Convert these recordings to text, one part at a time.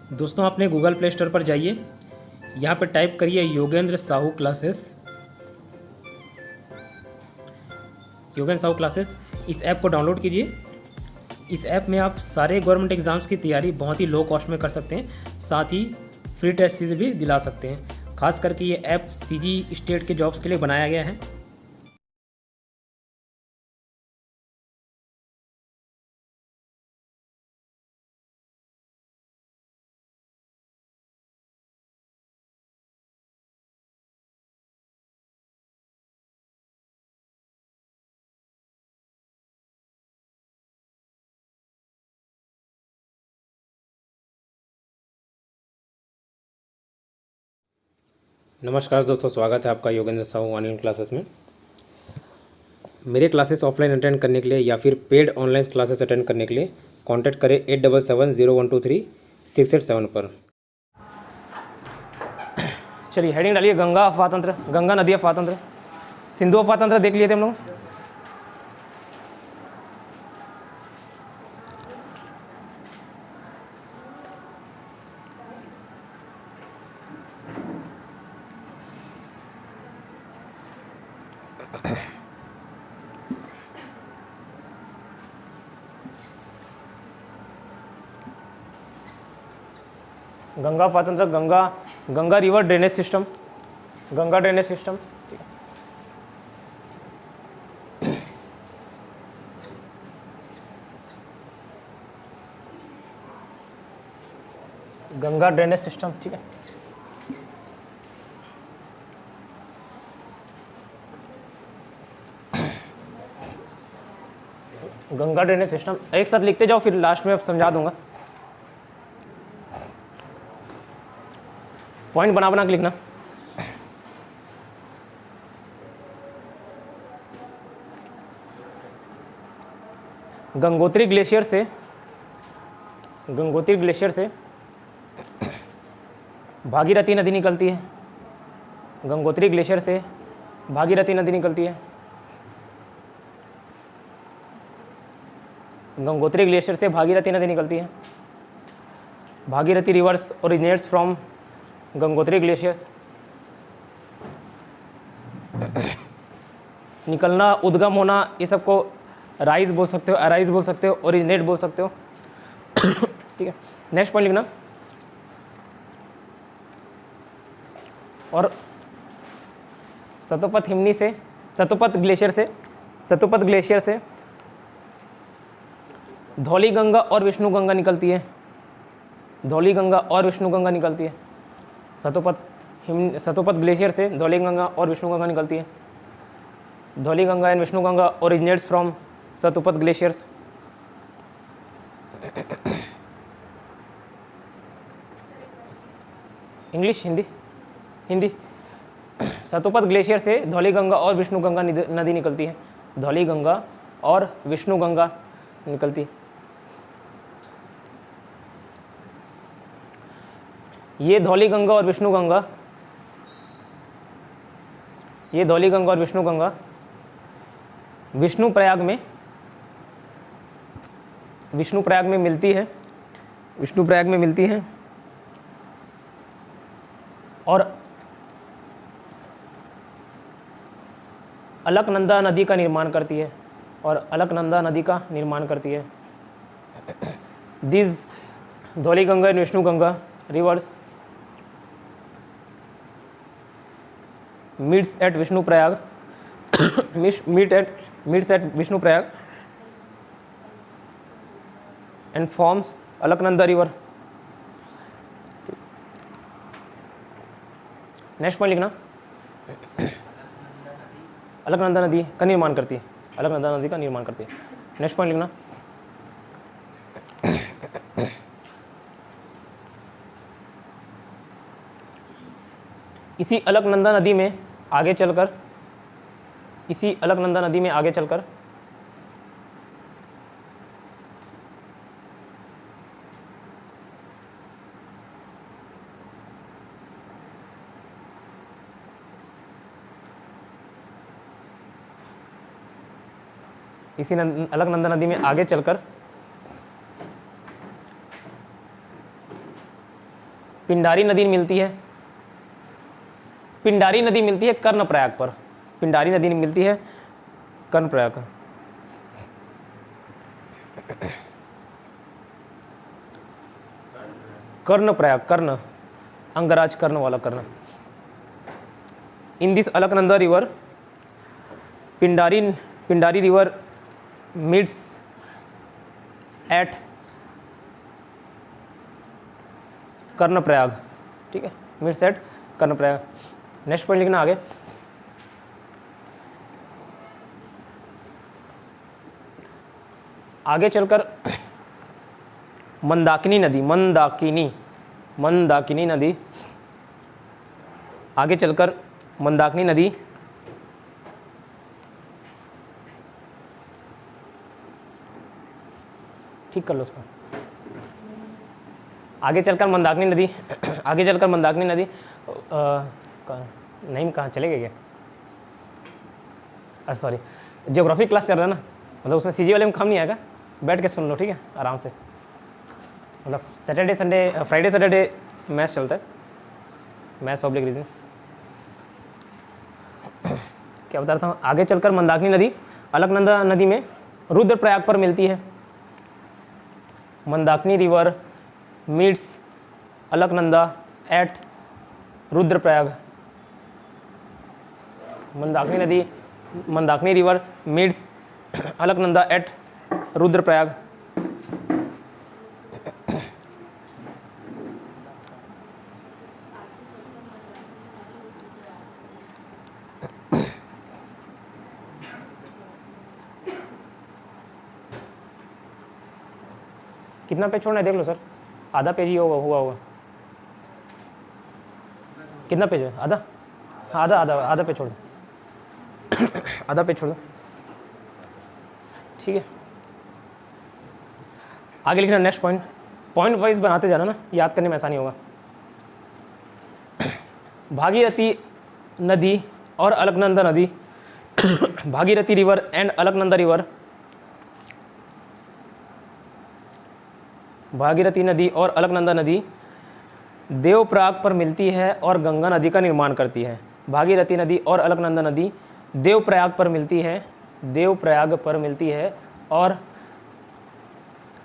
दोस्तों अपने Google play store पर जाइए, यहाँ पर टाइप करिए योगेंद्र साहू क्लासेस। योगेंद्र साहू क्लासेस, इस ऐप को डाउनलोड कीजिए। इस ऐप में आप सारे गवर्नमेंट एग्ज़ाम्स की तैयारी बहुत ही लो कॉस्ट में कर सकते हैं, साथ ही फ्री टेस्ट सीरीज भी दिला सकते हैं। खास करके ये ऐप सीजी स्टेट के जॉब्स के लिए बनाया गया है। नमस्कार दोस्तों, स्वागत है आपका योगेंद्र साहू ऑनलाइन क्लासेस में। मेरे क्लासेस ऑफलाइन अटेंड करने के लिए या फिर पेड ऑनलाइन क्लासेस अटेंड करने के लिए कांटेक्ट करें 8770123687 पर। चलिए हेडिंग डालिए, गंगा अफवाह तंत्र, गंगा नदी अफवाह तंत्र। सिंधु अफवाह तंत्र देख लिए थे हम लोग। गंगा अफवाह तंत्र, Ganga river drainage system, Ganga drainage system. Ganga drainage system, ठीक है। गंगा ड्रेनेज सिस्टम एक साथ लिखते जाओ, फिर लास्ट में अब समझा दूंगा। पॉइंट बना बना के लिखना। गंगोत्री ग्लेशियर से भागीरथी नदी निकलती है। गंगोत्री ग्लेशियर से भागीरथी नदी निकलती है। गंगोत्री ग्लेशियर से भागीरथी नदी निकलती है। Bhagirathi reverse originates from Gangotri glaciers. निकलना, उद्गम होना, ये सबको राइज बोल सकते हो, अराइज बोल सकते हो, ओरिजिनेट बोल सकते हो। ठीक है, नेक्स्ट पॉइंट लिखना। और सतोपथ हिमनी से, सतोपथ ग्लेशियर से धौली गंगा और विष्णु गंगा निकलती है। धौली गंगा और विष्णु गंगा निकलती है। सतोपथ ग्लेशियर से धौली गंगा और विष्णु गंगा निकलती है। Dhauli Ganga and Vishnu Ganga originates from Satopanth glaciers. English, Hindi. Satopanth glacier से धौली गंगा और विष्णु गंगा नदी निकलती है। धौली गंगा और विष्णु गंगा निकलती है। ये धौली गंगा और विष्णु गंगा विष्णु प्रयाग में मिलती है। और अलकनंदा नदी का निर्माण करती है। This Dhauli Ganga and Vishnu Ganga reverse meets at Vishnu Prayag meets at Vishnu Prayag and forms Alaknanda river। Next point लिखना, अलकनंदा नदी का निर्माण करती है। नेक्स्ट पॉइंट लिखना, इसी अलकनंदा नदी में आगे चलकर अलकनंदा नदी में आगे चलकर पिंडारी नदी मिलती है, पिंडारी नदी मिलती है कर्णप्रयाग पर, पिंडारी नदी मिलती है कर्णप्रयाग, कर्णप्रयाग, कर्ण अंगराज कर्ण वाला Karna. In this Alaknanda river Pindari river meets at Karnaprayag, ठीक है, meets at Karnaprayag. Next point लिखना आगे। आगे चलकर मंदाकिनी नदी, मंदाकिनी नदी, आगे चलकर मंदाकिनी नदी ठीक कर लो उसको। आगे चलकर मंदाकिनी नदी आगे चलकर मंदाकिनी नदी नहीं, कहाँ चले गए क्या? अच्छा सॉरी, ज्योग्राफी क्लास चल रहा है ना, मतलब उसमें सीजी वाले में काम नहीं आएगा, बैठ के सुन लो, ठीक है, आराम से। मतलब Saturday Sunday, Friday Saturday maths चलता है, मैथ्स ऑब्लिक रीजनिंग। क्या बता रहा था? आगे चलकर मंदाकिनी नदी अलकनंदा नदी में रुद्रप्रयाग पर मिलती है। Mandakini river meets Alaknanda at Rudraprayag. Mandakini river meets Alaknanda at Rudraprayag. कितना पेज छोड़ना है देख लो सर, आधा पेज ही हुआ। कितना पेज है? आधा, आधा आधा आधा पेज छोड़ दो, आधा पेज छोड़ दो, ठीक है। आगे लिखना नेक्स्ट पॉइंट, पॉइंट वाइज बनाते जाना ना, याद करने में आसानी होगा। भागीरथी नदी और अलकनंदा नदी Bhagirathi river and Alaknanda river, Bhagirathi नदी और अलकनंदा नदी देवप्रयाग पर मिलती है और गंगा नदी का निर्माण करती है। भागीरथी नदी और अलकनंदा नदी देवप्रयाग पर मिलती है, देवप्रयाग पर मिलती है और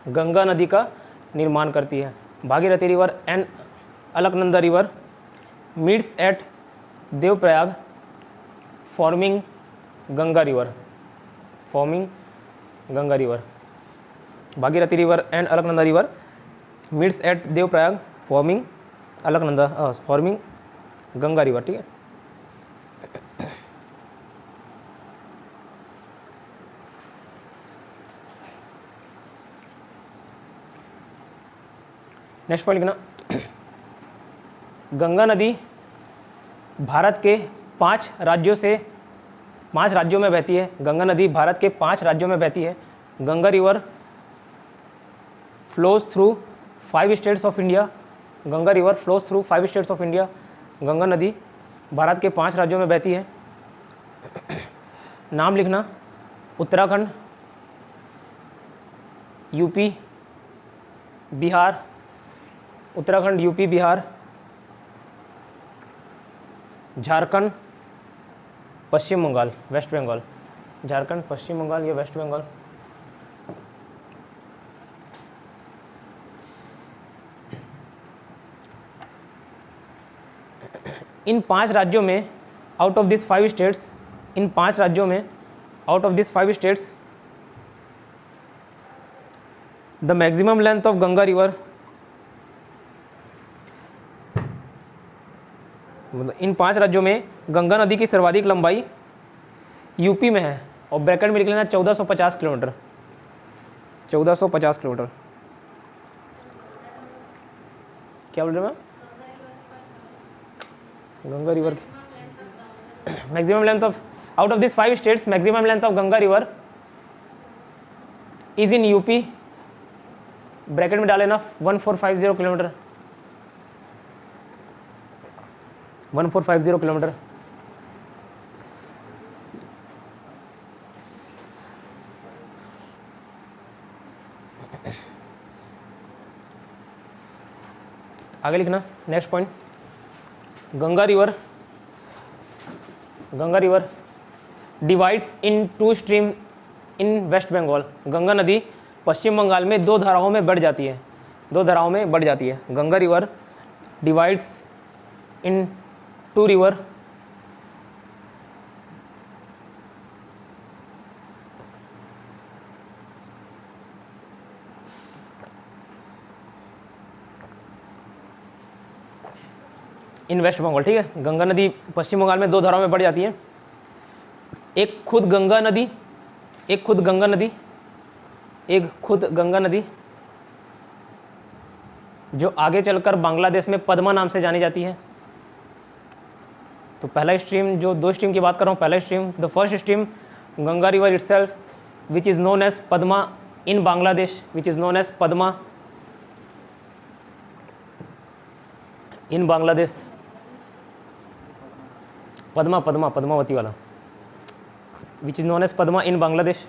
गंगा नदी का निर्माण करती है। Bhagirathi river and Alaknanda river meets eight Devprayag forming Ganga river, forming Ganga river. Bhagirathi river and Alaknanda river meets eight Devprayag forming forming Ganga river, ठीक है। नेक्स्ट पॉइंट लिखना, गंगा नदी भारत के 5 राज्यों में बहती है। गंगा नदी भारत के 5 राज्यों में बहती है। Ganga river flows through 5 states of India. Ganga river flows through 5 states of India. Ganga नदी भारत के 5 राज्यों में बहती है। नाम लिखना, Uttarakhand, UP, Bihar, Uttarakhand, UP, Bihar, Jharkhand, Paschim Bangal, waste Bengal. Jharkhand, Paschim Bangal या वेस्ट बंगाल। इन 5 राज्यों में आउट ऑफ दिस 5 स्टेट्स, इन 5 राज्यों में out of this 5 states the maximum length of Ganga river, इन 5 राज्यों में गंगा नदी की सर्वाधिक लंबाई यूपी में है और ब्रैकेट में लिख लेना 1450 किलोमीटर, 1450 किलोमीटर। क्या बोल रहे हैं ma'am? Ganga river maximum length of out of this 5 states, maximum length of Ganga river is in UP, bracket में डालेना 1450 किलोमीटर, 1450 किलोमीटर। आगे लिखना next point, Ganga river divides in two stream in West Bengal. Ganga नदी पश्चिम बंगाल में दो धाराओं में बढ़ जाती है, Ganga river divides in two river in West Bengal. ठीक है, गंगा नदी पश्चिम बंगाल में दो धाराओं में बढ़ जाती है, एक खुद गंगा नदी जो आगे चलकर बांग्लादेश में पद्मा नाम से जानी जाती है। तो पहला स्ट्रीम, जो दो स्ट्रीम की बात कर रहा हूँ, पहला stream, the first stream Ganga river itself which is known as Padma in Bangladesh, in Bangladesh, Padmavati वाला, which is known as Padma in Bangladesh.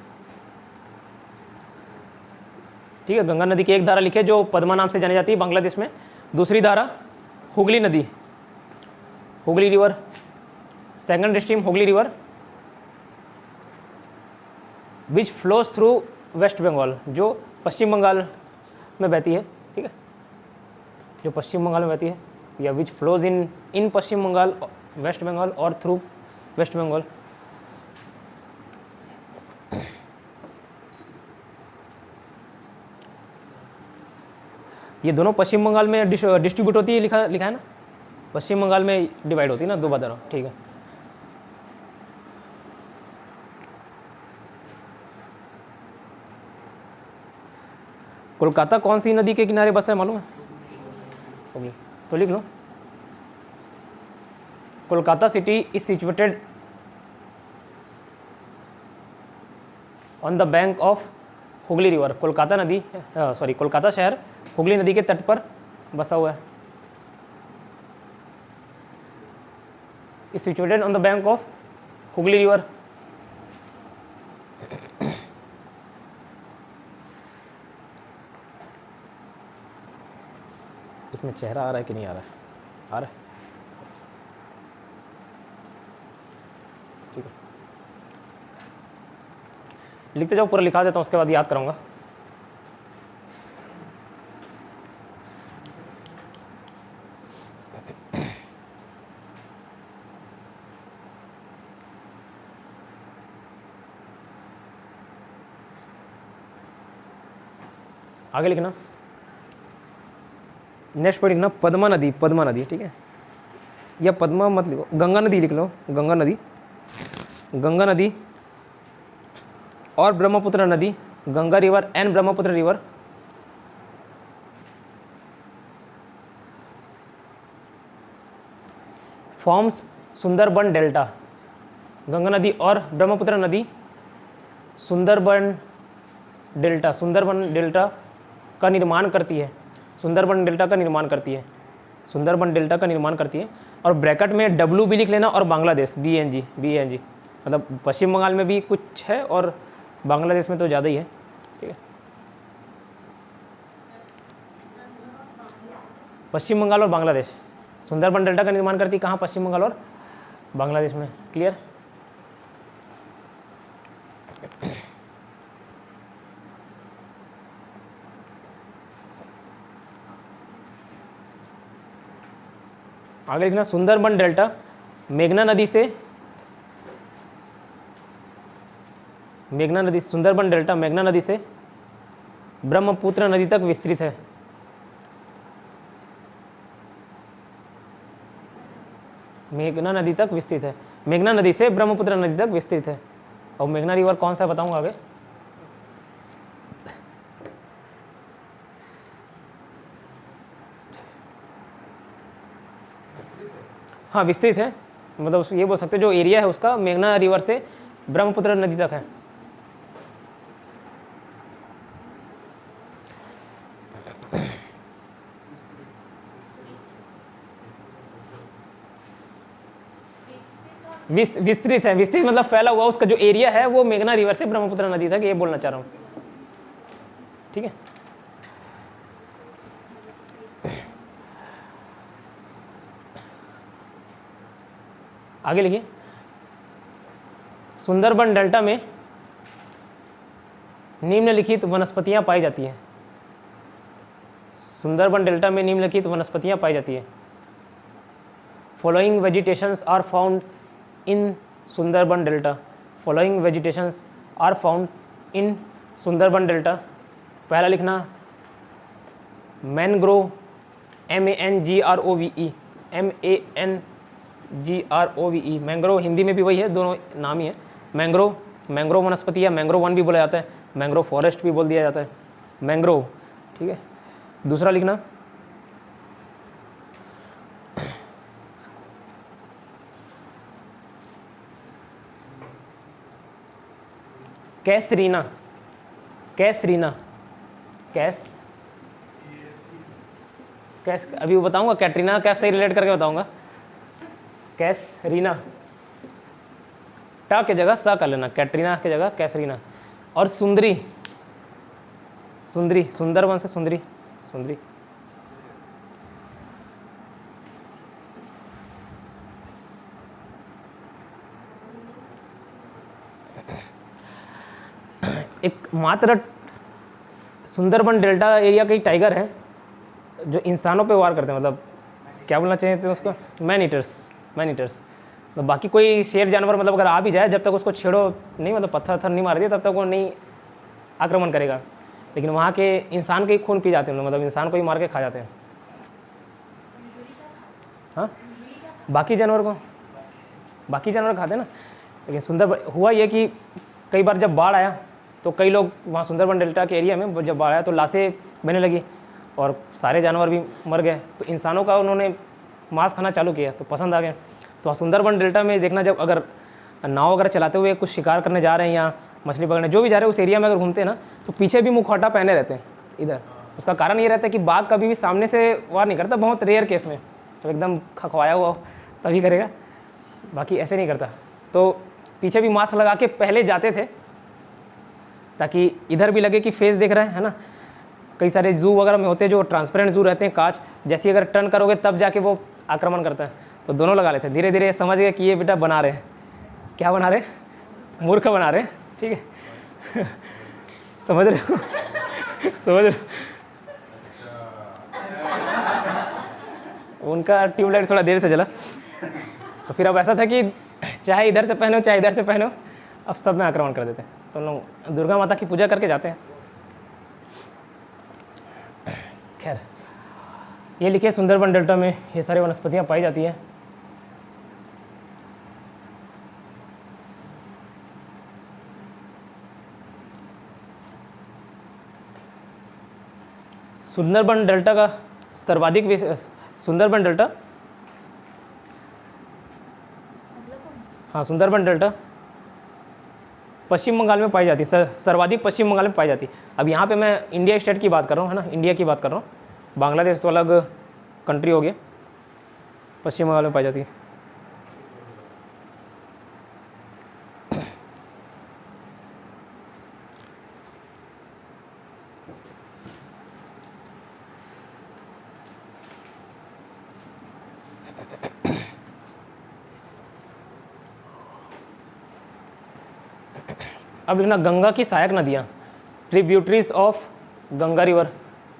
ठीक है, गंगा नदी की एक धारा लिखे जो पद्मा नाम से जानी जाती है बांग्लादेश में। दूसरी धारा हुगली नदी, Hooghly river, second stream Hooghly river which flows through West Bengal, जो पश्चिम बंगाल में बहती है। ठीक है, जो पश्चिम बंगाल में बहती है, या which flows in Paschim Bangal, waste Bengal और थ्रू वेस्ट बंगाल। ये दोनों पश्चिम बंगाल में डिस्ट्रीब्यूट होती है, लिखा है ना, पश्चिम बंगाल में डिवाइड होती है ना, दो बार। ठीक है, कोलकाता कौन सी नदी के किनारे बसा है मालूम है? हुगली। तो लिख लो, Kolkata city is situated on the bank of Hooghly river. Kolkata शहर हुगली नदी के तट पर बसा हुआ है। Is situated on the bank of Hooghly river. इसमें चेहरा आ रहा है कि नहीं आ रहा है? आ रहा है, ठीक है। लिखते जाओ, पूरा लिखा देता हूँ, उसके बाद याद कराऊंगा। आगे लिखना, नेक्स्ट पॉइंट लिखना पद्मा नदी। ठीक है, या पद्मा मत लिखो, गंगा नदी लिख लो। गंगा नदी और ब्रह्मपुत्र नदी, Ganga river and Brahmaputra river forms Sundarban delta. Ganga नदी और ब्रह्मपुत्र नदी सुंदरबन डेल्टा का निर्माण करती है। सुंदरबन डेल्टा का निर्माण करती है। और ब्रैकेट में डब्ल्यू भी लिख लेना, और बांग्लादेश BNG, मतलब पश्चिम बंगाल में भी कुछ है और बांग्लादेश में तो ज़्यादा ही है। ठीक है, पश्चिम बंगाल और बांग्लादेश, सुंदरबन डेल्टा का निर्माण करती है कहाँ? पश्चिम बंगाल और बांग्लादेश में। क्लियर? आगे लिखना, सुंदरबन डेल्टा सुंदरबन डेल्टा मेघना नदी से ब्रह्मपुत्र नदी तक विस्तृत है। मेघना नदी से ब्रह्मपुत्र नदी तक विस्तृत है। और मेघना रिवर कौन सा बताऊंगा आगे। हाँ, विस्तृत है, मतलब ये बोल सकते हैं जो एरिया है उसका मेघना रिवर से ब्रह्मपुत्र नदी तक है। विस्तृत मतलब फैला हुआ, उसका जो एरिया है वो मेघना रिवर से ब्रह्मपुत्र नदी तक, ये बोलना चाह रहा हूँ। ठीक है, आगे लिखिए, सुंदरबन डेल्टा में निम्नलिखित वनस्पतियां पाई जाती हैं। सुंदरबन डेल्टा में निम्नलिखित वनस्पतियां पाई जाती है। Following vegetations are found in Sundarban delta. Following vegetations are found in Sundarban delta. पहला लिखना mangrove, MANGROVE, MANGROVE। Mangrove Hindi में भी वही है, दोनों नाम ही है। मैंग्रोव, मैंग्रोव वनस्पति या मैंग्रोव वन भी बोला जाता है, मैंग्रोव फॉरेस्ट भी बोल दिया जाता है, मैंग्रोव। ठीक है, दूसरा लिखना कैसरीना। कैसरीना, कैस कैस अभी वो बताऊंगा, कैटरीना कैफ से रिलेट करके बताऊंगा। कैसरीना, टा के जगह सा कर लेना, कैटरीना के जगह कैसरीना। और सुंदरी, सुंदरी, सुंदरबन से सुंदरी, सुंदरी। एक मात्र सुंदरबन डेल्टा एरिया के टाइगर है जो इंसानों पे वार करते हैं, मतलब क्या बोलना चाहिए थे उसको, मैन ईटर्स, मैन ईटर्स। तो बाकी कोई शेर जानवर मतलब अगर आ भी जाए, जब तक उसको छेड़ो नहीं, मतलब पत्थर वत्थर नहीं मार दिए, तब तक वो नहीं आक्रमण करेगा। लेकिन वहाँ के इंसान के ही खून पी जाते हैं, मतलब इंसान को ही मार के खा जाते हैं। हाँ, बाकी जानवर खाते हैं ना। लेकिन सुंदर हुआ ये कि कई बार जब बाढ़ आया तो कई लोग वहाँ सुंदरबन डेल्टा के एरिया में जब बाढ़ आया तो लाशें बहने लगी और सारे जानवर भी मर गए। तो इंसानों का उन्होंने मांस खाना चालू किया तो पसंद आ गया। तो सुंदरबन डेल्टा में देखना, जब अगर नाव वगैरह चलाते हुए कुछ शिकार करने जा रहे हैं या मछली पकड़ने जो भी जा रहे हैं, उस एरिया में अगर घूमते हैं ना, तो पीछे भी मुखौटा पहने रहते हैं इधर। उसका कारण ये रहता है कि बाघ कभी भी सामने से वार नहीं करता, बहुत रेयर केस में, जब एकदम खखवाया हुआ हो तभी करेगा, बाकी ऐसे नहीं करता। तो पीछे भी मास्क लगा के पहले जाते थे ताकि इधर भी लगे कि फेस देख रहे हैं, है ना। कई सारे जू वगैरह में होते हैं जो ट्रांसपेरेंट जू रहते हैं, कांच जैसी, अगर टर्न करोगे तब जाके वो आक्रमण करता है। तो दोनों लगा लेते हैं। धीरे धीरे समझ गए कि ये बेटा बना रहे हैं, क्या बना रहे हैं, मूर्ख बना रहे हैं। ठीक है समझ रहे हो समझ रहे हो। उनका ट्यूबलाइट थोड़ा देर से जला, तो फिर अब ऐसा था कि चाहे इधर से पहनो चाहे इधर से पहनो, अब सब में आक्रमण कर देते हैं। तो लोग दुर्गा माता की पूजा करके जाते हैं। खैर, ये लिखिए सुंदरबन डेल्टा में ये सारी वनस्पतियां पाई जाती हैं। सुंदरबन डेल्टा का सर्वाधिक सुंदरबन डेल्टा, हाँ सुंदरबन डेल्टा पश्चिम बंगाल में पाई जाती है, सर्वाधिक पश्चिम बंगाल में पाई जाती है। अब यहाँ पे मैं इंडिया स्टेट की बात कर रहा हूँ, है ना, इंडिया की बात कर रहा हूँ। बांग्लादेश तो अलग कंट्री हो गया, पश्चिम बंगाल में पाई जाती है। अब लिखना गंगा की सहायक नदियाँ, tributaries of Ganga river.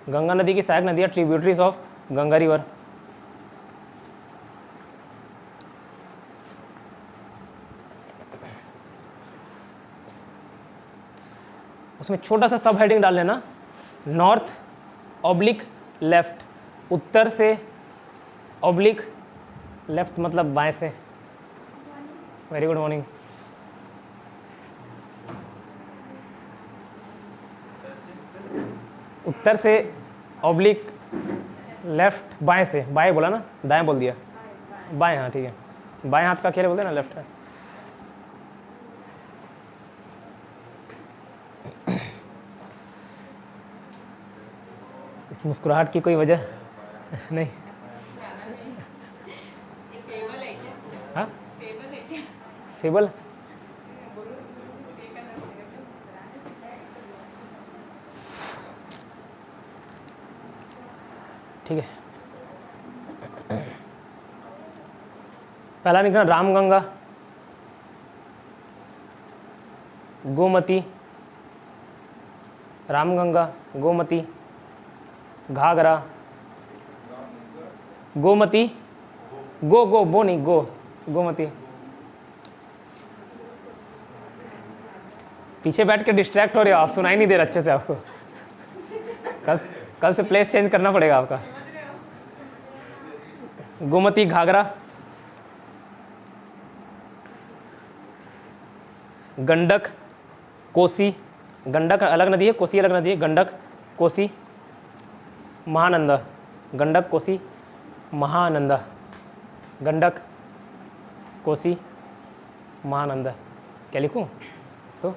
Ganga नदी की सहायक नदियाँ, ट्रिब्यूटरीज ऑफ गंगा रिवर। उसमें छोटा सा सब हेडिंग डाल लेना, नॉर्थ ऑब्लिक लेफ्ट, उत्तर से ऑब्लिक लेफ्ट मतलब बाएं से। Very good morning. उत्तर से ऑब्लिक लेफ्ट, बाएं से, बाएं बोला ना, दाएं बोल दिया, बाएं, हाँ ठीक है, बाएं हाथ का खेल बोलते हैं ना, लेफ्ट है। इस मुस्कुराहट की कोई वजह नहीं? हाँ फेबल, ठीक है। पहला लिखना रामगंगा, गोमती, रामगंगा, गोमती, घाघरा, गोमती, गो बो नहीं, गोमती। पीछे बैठ के डिस्ट्रैक्ट हो रहे हो आप, सुनाई नहीं दे रहा अच्छे से आपको। कल से प्लेस चेंज करना पड़ेगा आपका। गोमती, घाघरा, गंडक, कोसी, गंडक अलग नदी है, कोसी अलग नदी है, गंडक, कोसी, महानंदा, गंडक, कोसी, महानंदा, गंडक, कोसी, महानंदा। क्या लिखूं? तो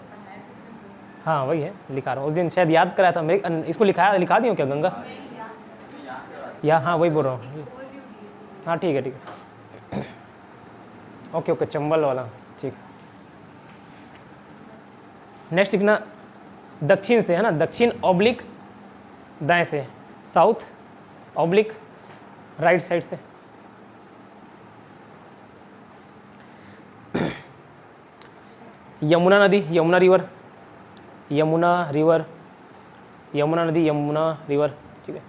हाँ वही है, लिखा रहा हूँ। उस दिन शायद याद कराया था मैं, इसको लिखा दी हूँ क्या गंगा? या हाँ वही बोल रहा हूँ। हाँ ठीक है। ओके चंबल वाला, ठीक। नेक्स्ट लिखना दक्षिण से, है ना, दक्षिण ऑब्लिक दाएं से, साउथ ऑब्लिक राइट साइड से। यमुना नदी, यमुना रिवर, यमुना रिवर, यमुना नदी, यमुना रिवर, ठीक है।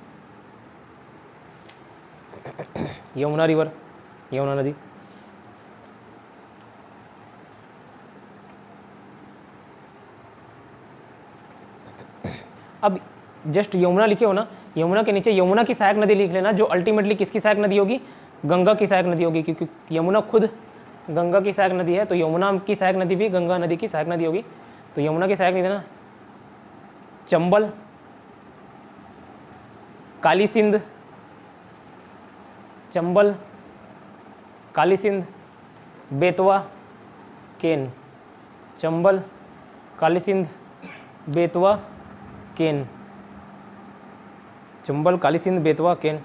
यमुना रिवर, यमुना नदी। अब जस्ट यमुना लिखे हो ना, यमुना के नीचे यमुना की सहायक नदी लिख लेना, जो अल्टीमेटली किसकी सहायक नदी होगी? गंगा की सहायक नदी होगी, क्योंकि यमुना खुद गंगा की सहायक नदी है, तो यमुना की सहायक नदी भी गंगा नदी की सहायक नदी होगी। तो यमुना की सहायक नदी ना, चंबल, काली सिंध, चंबल, काली सिंध, बेतवा, केन, चंबल, काली सिंध, बेतवा, केन, चंबल, काली सिंध, बेतवा, केन।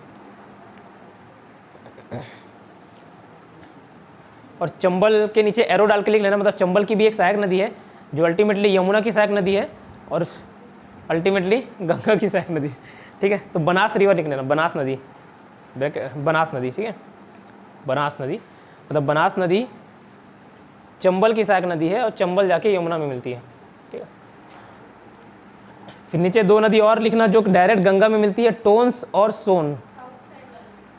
और चंबल के नीचे एरो डाल के लिख लेना, मतलब चंबल की भी एक सहायक नदी है जो अल्टीमेटली यमुना की सहायक नदी है और अल्टीमेटली गंगा की सहायक नदी, ठीक है। तो बनास रिवर लिख लेना, बनास नदी, बनास नदी, ठीक है। बनास नदी मतलब बनास नदी चंबल की सहायक नदी है और चंबल जाके यमुना में मिलती है, ठीक है। फिर नीचे दो नदी और लिखना जो डायरेक्ट गंगा में मिलती है, टोन्स और सोन।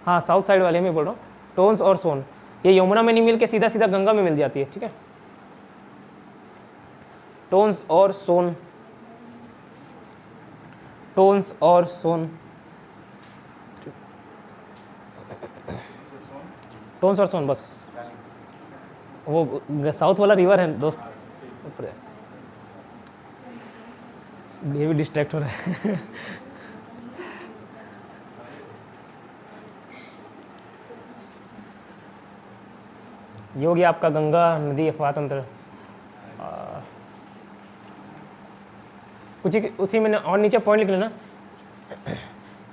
हाँ साउथ साइड वाले में बोल रहा हूँ, टोन्स और सोन। ये यमुना में नहीं मिल के सीधा सीधा गंगा में मिल जाती है, ठीक है। टोन्स और सोन, टोन्स और सोन, टोन्स और सोन, बस वो साउथ वाला रिवर है दोस्त। ये भी डिस्ट्रैक्ट हो रहा है। ये हो गया आपका गंगा नदी अफवाह तंत्र। कुछ उसी में और नीचे पॉइंट लिख लेना,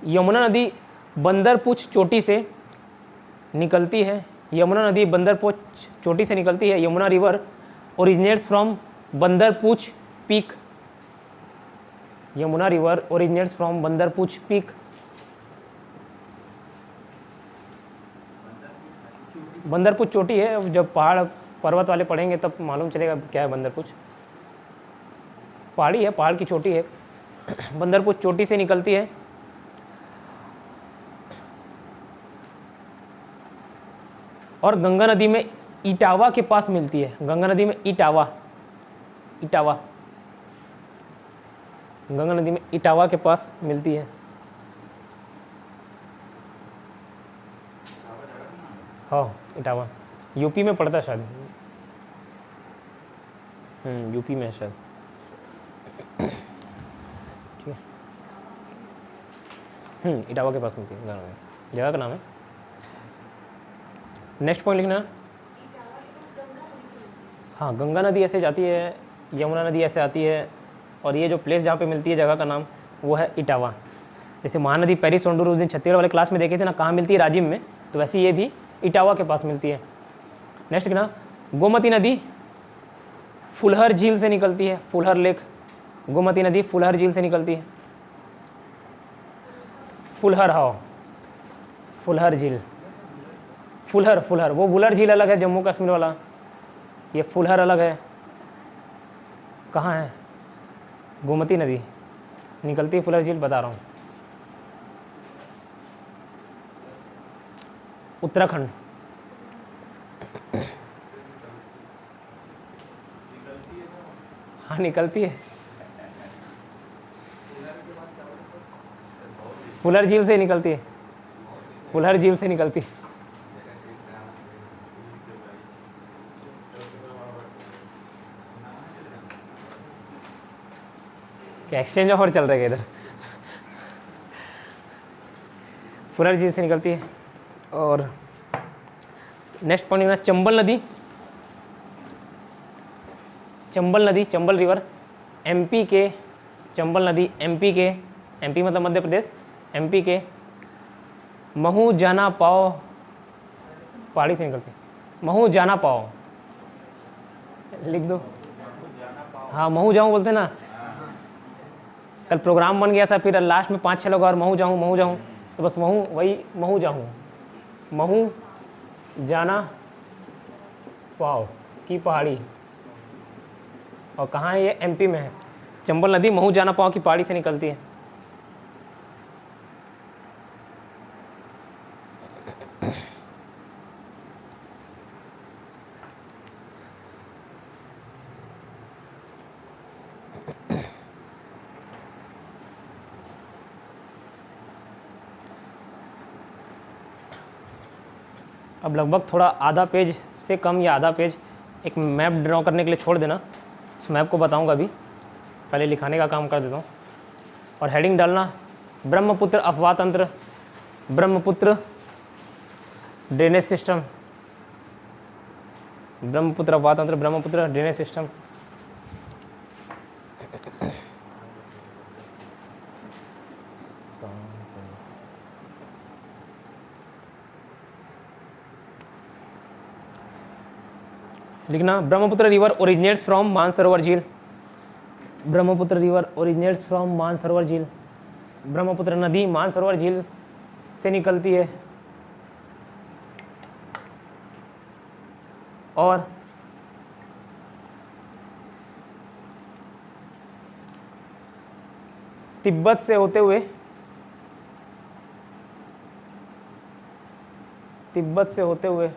यमुना नदी बंदरपुछ चोटी से निकलती है, यमुना नदी बंदरपुछ चोटी से निकलती है। Yamuna river originates from Bandarpunch peak, Yamuna river originates from Bandarpunch peak. Bandarpunch चोटी है, जब पहाड़ पर्वत वाले पढ़ेंगे तब मालूम चलेगा क्या है बंदरपुछ। पहाड़ी है, पहाड़ की चोटी है, बंदरपुछ चोटी से निकलती है और गंगा नदी में इटावा के पास मिलती है। गंगा नदी में इटावा, इटावा, गंगा नदी में इटावा के पास मिलती है। हाँ इटावा यूपी में पड़ता है शायद, यूपी में है शायद, ठीक है। इटावा के पास मिलती है, जगह का नाम है। नेक्स्ट पॉइंट लिखना, हाँ गंगा नदी ऐसे जाती है, यमुना नदी ऐसे आती है और ये जो प्लेस जहाँ पे मिलती है जगह का नाम वो है इटावा। जैसे महानदी पैरी सोंडूर उस दिन छत्तीसगढ़ वाले क्लास में देखे थे ना, कहाँ मिलती है? राजिम में। तो वैसे ये भी इटावा के पास मिलती है। नेक्स्ट लिखना, गोमती नदी फुलहर झील से निकलती है, फुलहर लेक। गोमती नदी फुलहर झील से निकलती है, फुलहर, हाँ फुलहर झील, फुलहर, फुलहर वो वुलर झील अलग है जम्मू कश्मीर वाला, ये फुलहर अलग है। कहाँ है? गोमती नदी निकलती है फुलहर झील, बता रहा हूँ। उत्तराखंड। हाँ निकलती है, फुलहर झील से निकलती है, फुलहर झील से निकलती है। क्या एक्सचेंज ऑफर चल रहा है इधर? फुलहर झील से निकलती है। और नेक्स्ट पॉइंट ना, चंबल नदी, चंबल नदी, चंबल रिवर एमपी के, चंबल नदी एमपी के, एमपी मतलब मध्य प्रदेश, एमपी के महू जाना पाओ पहाड़ी से निकलती है। महू जाना पाओ लिख दो। हाँ महू जाऊँ बोलते ना, कल प्रोग्राम बन गया था, फिर लास्ट में 5-6 लोग और महू जाऊँ महू जाऊँ, तो बस महू, वही महू जाऊँ, महू जाना पाओ की पहाड़ी। और कहाँ है ये? एमपी में है। चंबल नदी महू जाना पाओ की पहाड़ी से निकलती है। अब लगभग थोड़ा आधा पेज से कम या आधा पेज एक मैप ड्रॉ करने के लिए छोड़ देना, उस मैप को बताऊंगा अभी, पहले लिखाने का काम कर देता हूँ। और हेडिंग डालना ब्रह्मपुत्र अफवाह तंत्र, ब्रह्मपुत्र ड्रेनेज सिस्टम, ब्रह्मपुत्र अफवाह तंत्र, ब्रह्मपुत्र ड्रेनेज सिस्टम। लिखना Brahmaputra river originates from Mansarovar झील, Brahmaputra river originates from Mansarovar झील, ब्रह्मपुत्र नदी मानसरोवर झील से निकलती है। और तिब्बत से होते हुए, तिब्बत से होते हुए,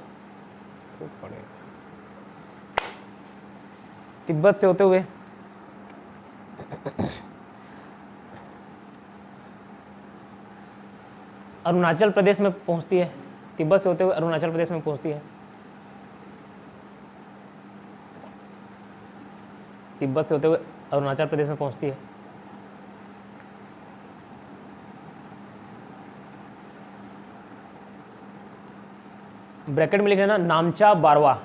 तिब्बत से होते हुए अरुणाचल प्रदेश में पहुंचती है। तिब्बत से होते हुए अरुणाचल प्रदेश में पहुंचती है। तिब्बत से होते हुए अरुणाचल प्रदेश में पहुंचती है। ब्रैकेट में लिख लेना नामचा बारवा,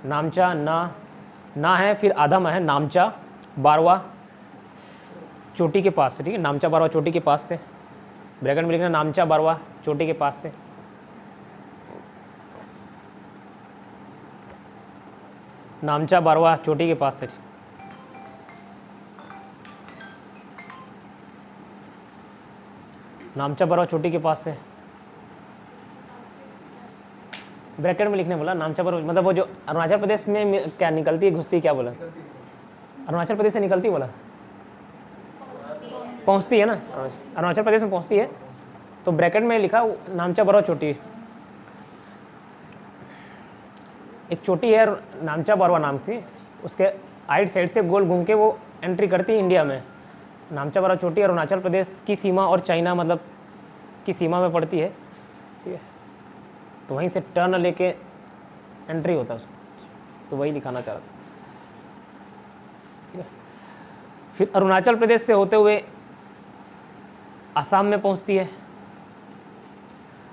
नामचा ना है फिर आधा में है, नामचा बारवा चोटी के पास से, ठीक है, नामचा बारवा चोटी के पास से, ब्रैकेट में लिखना नामचा बारवा चोटी के पास से। नामचा बारवा चोटी के पास से, नामचा बारवा चोटी के पास से, ब्रैकेट में लिखने बोला नामचा बारवा, मतलब वो जो अरुणाचल प्रदेश में क्या निकलती है, घुसती, क्या बोला, अरुणाचल प्रदेश से निकलती बोला, पहुंचती है ना, अरुणाचल प्रदेश में पहुंचती है, तो ब्रैकेट में लिखा नामचा बारवा चोटी। एक चोटी है नामचा बारवा नाम से, उसके आइट साइड से गोल घूम के वो एंट्री करती है इंडिया में। नामचा बारवा चोटी अरुणाचल प्रदेश की सीमा और चाइना मतलब की सीमा में पड़ती है, ठीक है, तो वहीं से टर्न लेके एंट्री होता है उसको, तो वही दिखाना चाह रहा था, ठीक है। फिर अरुणाचल प्रदेश से होते हुए असम में पहुंचती है।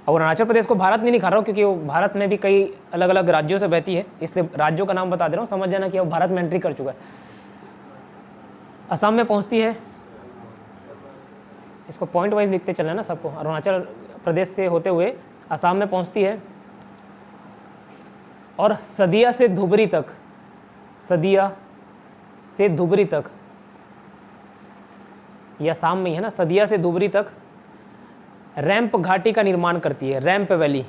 और अरुणाचल प्रदेश को भारत नहीं दिखा रहा हूँ क्योंकि वो भारत में भी कई अलग अलग राज्यों से बहती है, इसलिए राज्यों का नाम बता दे रहा हूँ, समझ जाना कि वो भारत में एंट्री कर चुका है। असम में पहुंचती है, इसको पॉइंट वाइज लिखते चलना ना सबको। अरुणाचल प्रदेश से होते हुए असम में पहुंचती है और सदिया से धुबरी तक, सदिया से धुबरी तक, यह असम में ही है ना, सदिया से धुबरी तक रैंप घाटी का निर्माण करती है। रैंप वैली,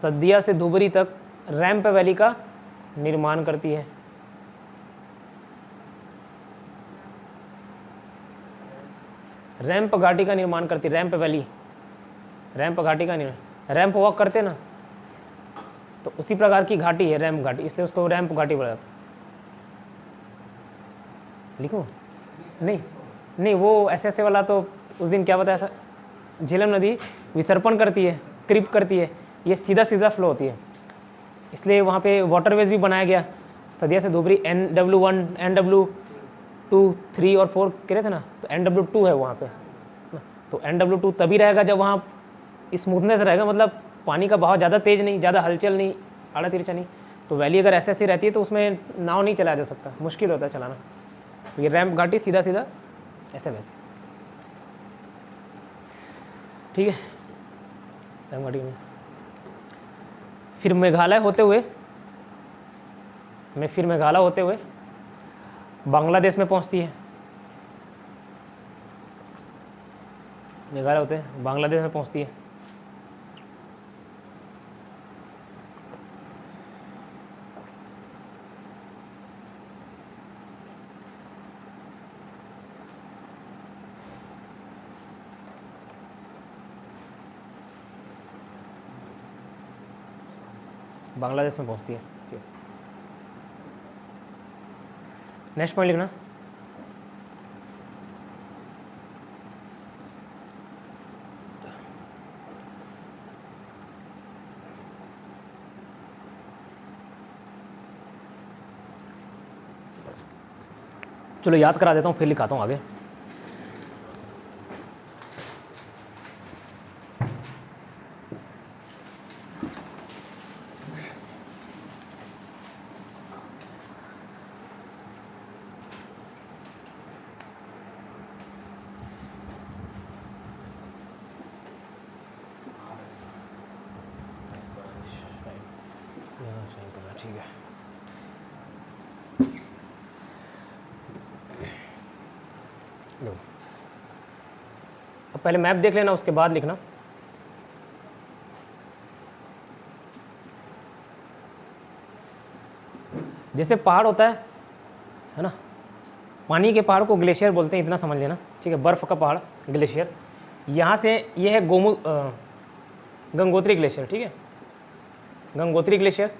सदिया से धुबरी तक रैंप वैली का निर्माण करती है। रैंप घाटी का निर्माण करती है, रैंप वैली, रैंप घाटी का निर्माण, रैंप वॉक करते ना, तो उसी प्रकार की घाटी है रैंप घाटी, इसलिए उसको रैंप घाटी बोला जाता है। लिखो नहीं नहीं, वो ऐसे वाला तो उस दिन क्या बताया था, झेलम नदी विसर्पण करती है, क्रिप करती है, ये सीधा सीधा फ्लो होती है, इसलिए वहाँ पे वाटरवेज भी बनाया गया। सदिया से धुबरी NW1, NW2, 3 और 4 कह रहे थे ना, तो NW2 है वहाँ पे, तो NW2 तभी रहेगा जब वहाँ स्मूथनेस रहेगा, मतलब पानी का बहाव ज़्यादा तेज़ नहीं, ज़्यादा हलचल नहीं, आड़ा तिरछा नहीं। तो वैली अगर ऐसे रहती है तो उसमें नाव नहीं चलाया जा सकता, मुश्किल होता है चलाना। तो ये रैंप घाटी सीधा सीधा ऐसे बहती, ठीक है, रैंप घाटी में। फिर मेघालय होते हुए बांग्लादेश में पहुंचती है। मेघालय होते हैं बांग्लादेश में पहुंचती है। बांग्लादेश में पहुंचती है। नेक्स्ट पॉइंट लिखना, चलो याद करा देता हूँ फिर लिखाता हूँ आगे। ठीक है, लो अब पहले मैप देख लेना, उसके बाद लिखना। जैसे पहाड़ होता है ना, पानी के पहाड़ को ग्लेशियर बोलते हैं, इतना समझ लेना, ठीक है, बर्फ़ का पहाड़ ग्लेशियर। यहाँ से ये है गंगोत्री ग्लेशियर, ठीक है, गंगोत्री ग्लेशियर्स।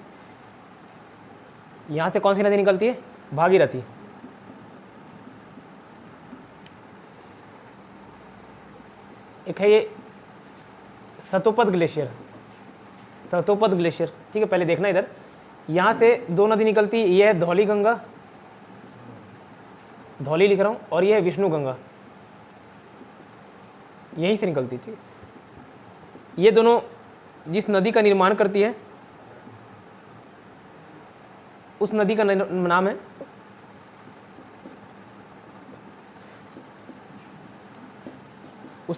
यहाँ से कौन सी नदी निकलती है, भागीरथी। एक है ये सतोपद ग्लेशियर, सतोपद ग्लेशियर, ठीक है, पहले देखना इधर। यहाँ से दो नदी निकलती है, ये है धौली गंगा, धौली लिख रहा हूँ, और ये है विष्णु गंगा, यहीं से निकलती थी। ये दोनों जिस नदी का निर्माण करती है उस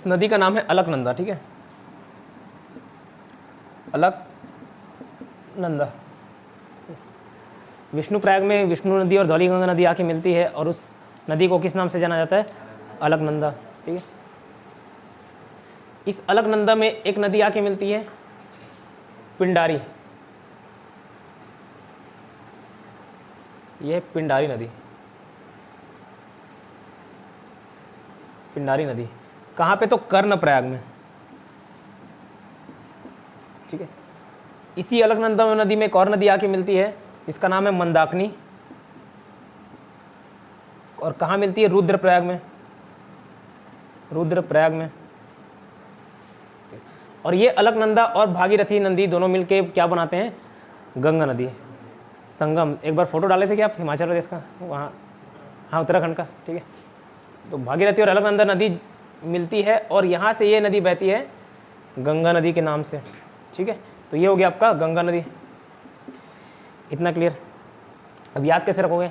नदी का नाम है अलकनंदा, ठीक है, अलकनंदा। विष्णुप्रयाग में विष्णु नदी और धौली गंगा नदी आके मिलती है, और उस नदी को किस नाम से जाना जाता है, अलकनंदा, ठीक है। इस अलकनंदा में एक नदी आके मिलती है पिंडारी, यह पिंडारी नदी, पिंडारी नदी कहाँ पे, तो कर्णप्रयाग में, ठीक है। इसी अलकनंदा नदी में एक और नदी आके मिलती है, इसका नाम है मंदाकिनी, और कहाँ मिलती है, रुद्रप्रयाग में, रुद्रप्रयाग में। और ये अलकनंदा और भागीरथी नदी दोनों मिलके क्या बनाते हैं, गंगा नदी संगम। एक बार फोटो डाले थे क्या आप हिमाचल प्रदेश का, वहाँ, हाँ, उत्तराखंड का, ठीक है। तो भागीरथी और अलकनंदा नदी मिलती है, और यहाँ से ये नदी बहती है गंगा नदी के नाम से, ठीक है। तो ये हो गया आपका गंगा नदी, इतना क्लियर। अब याद कैसे रखोगे,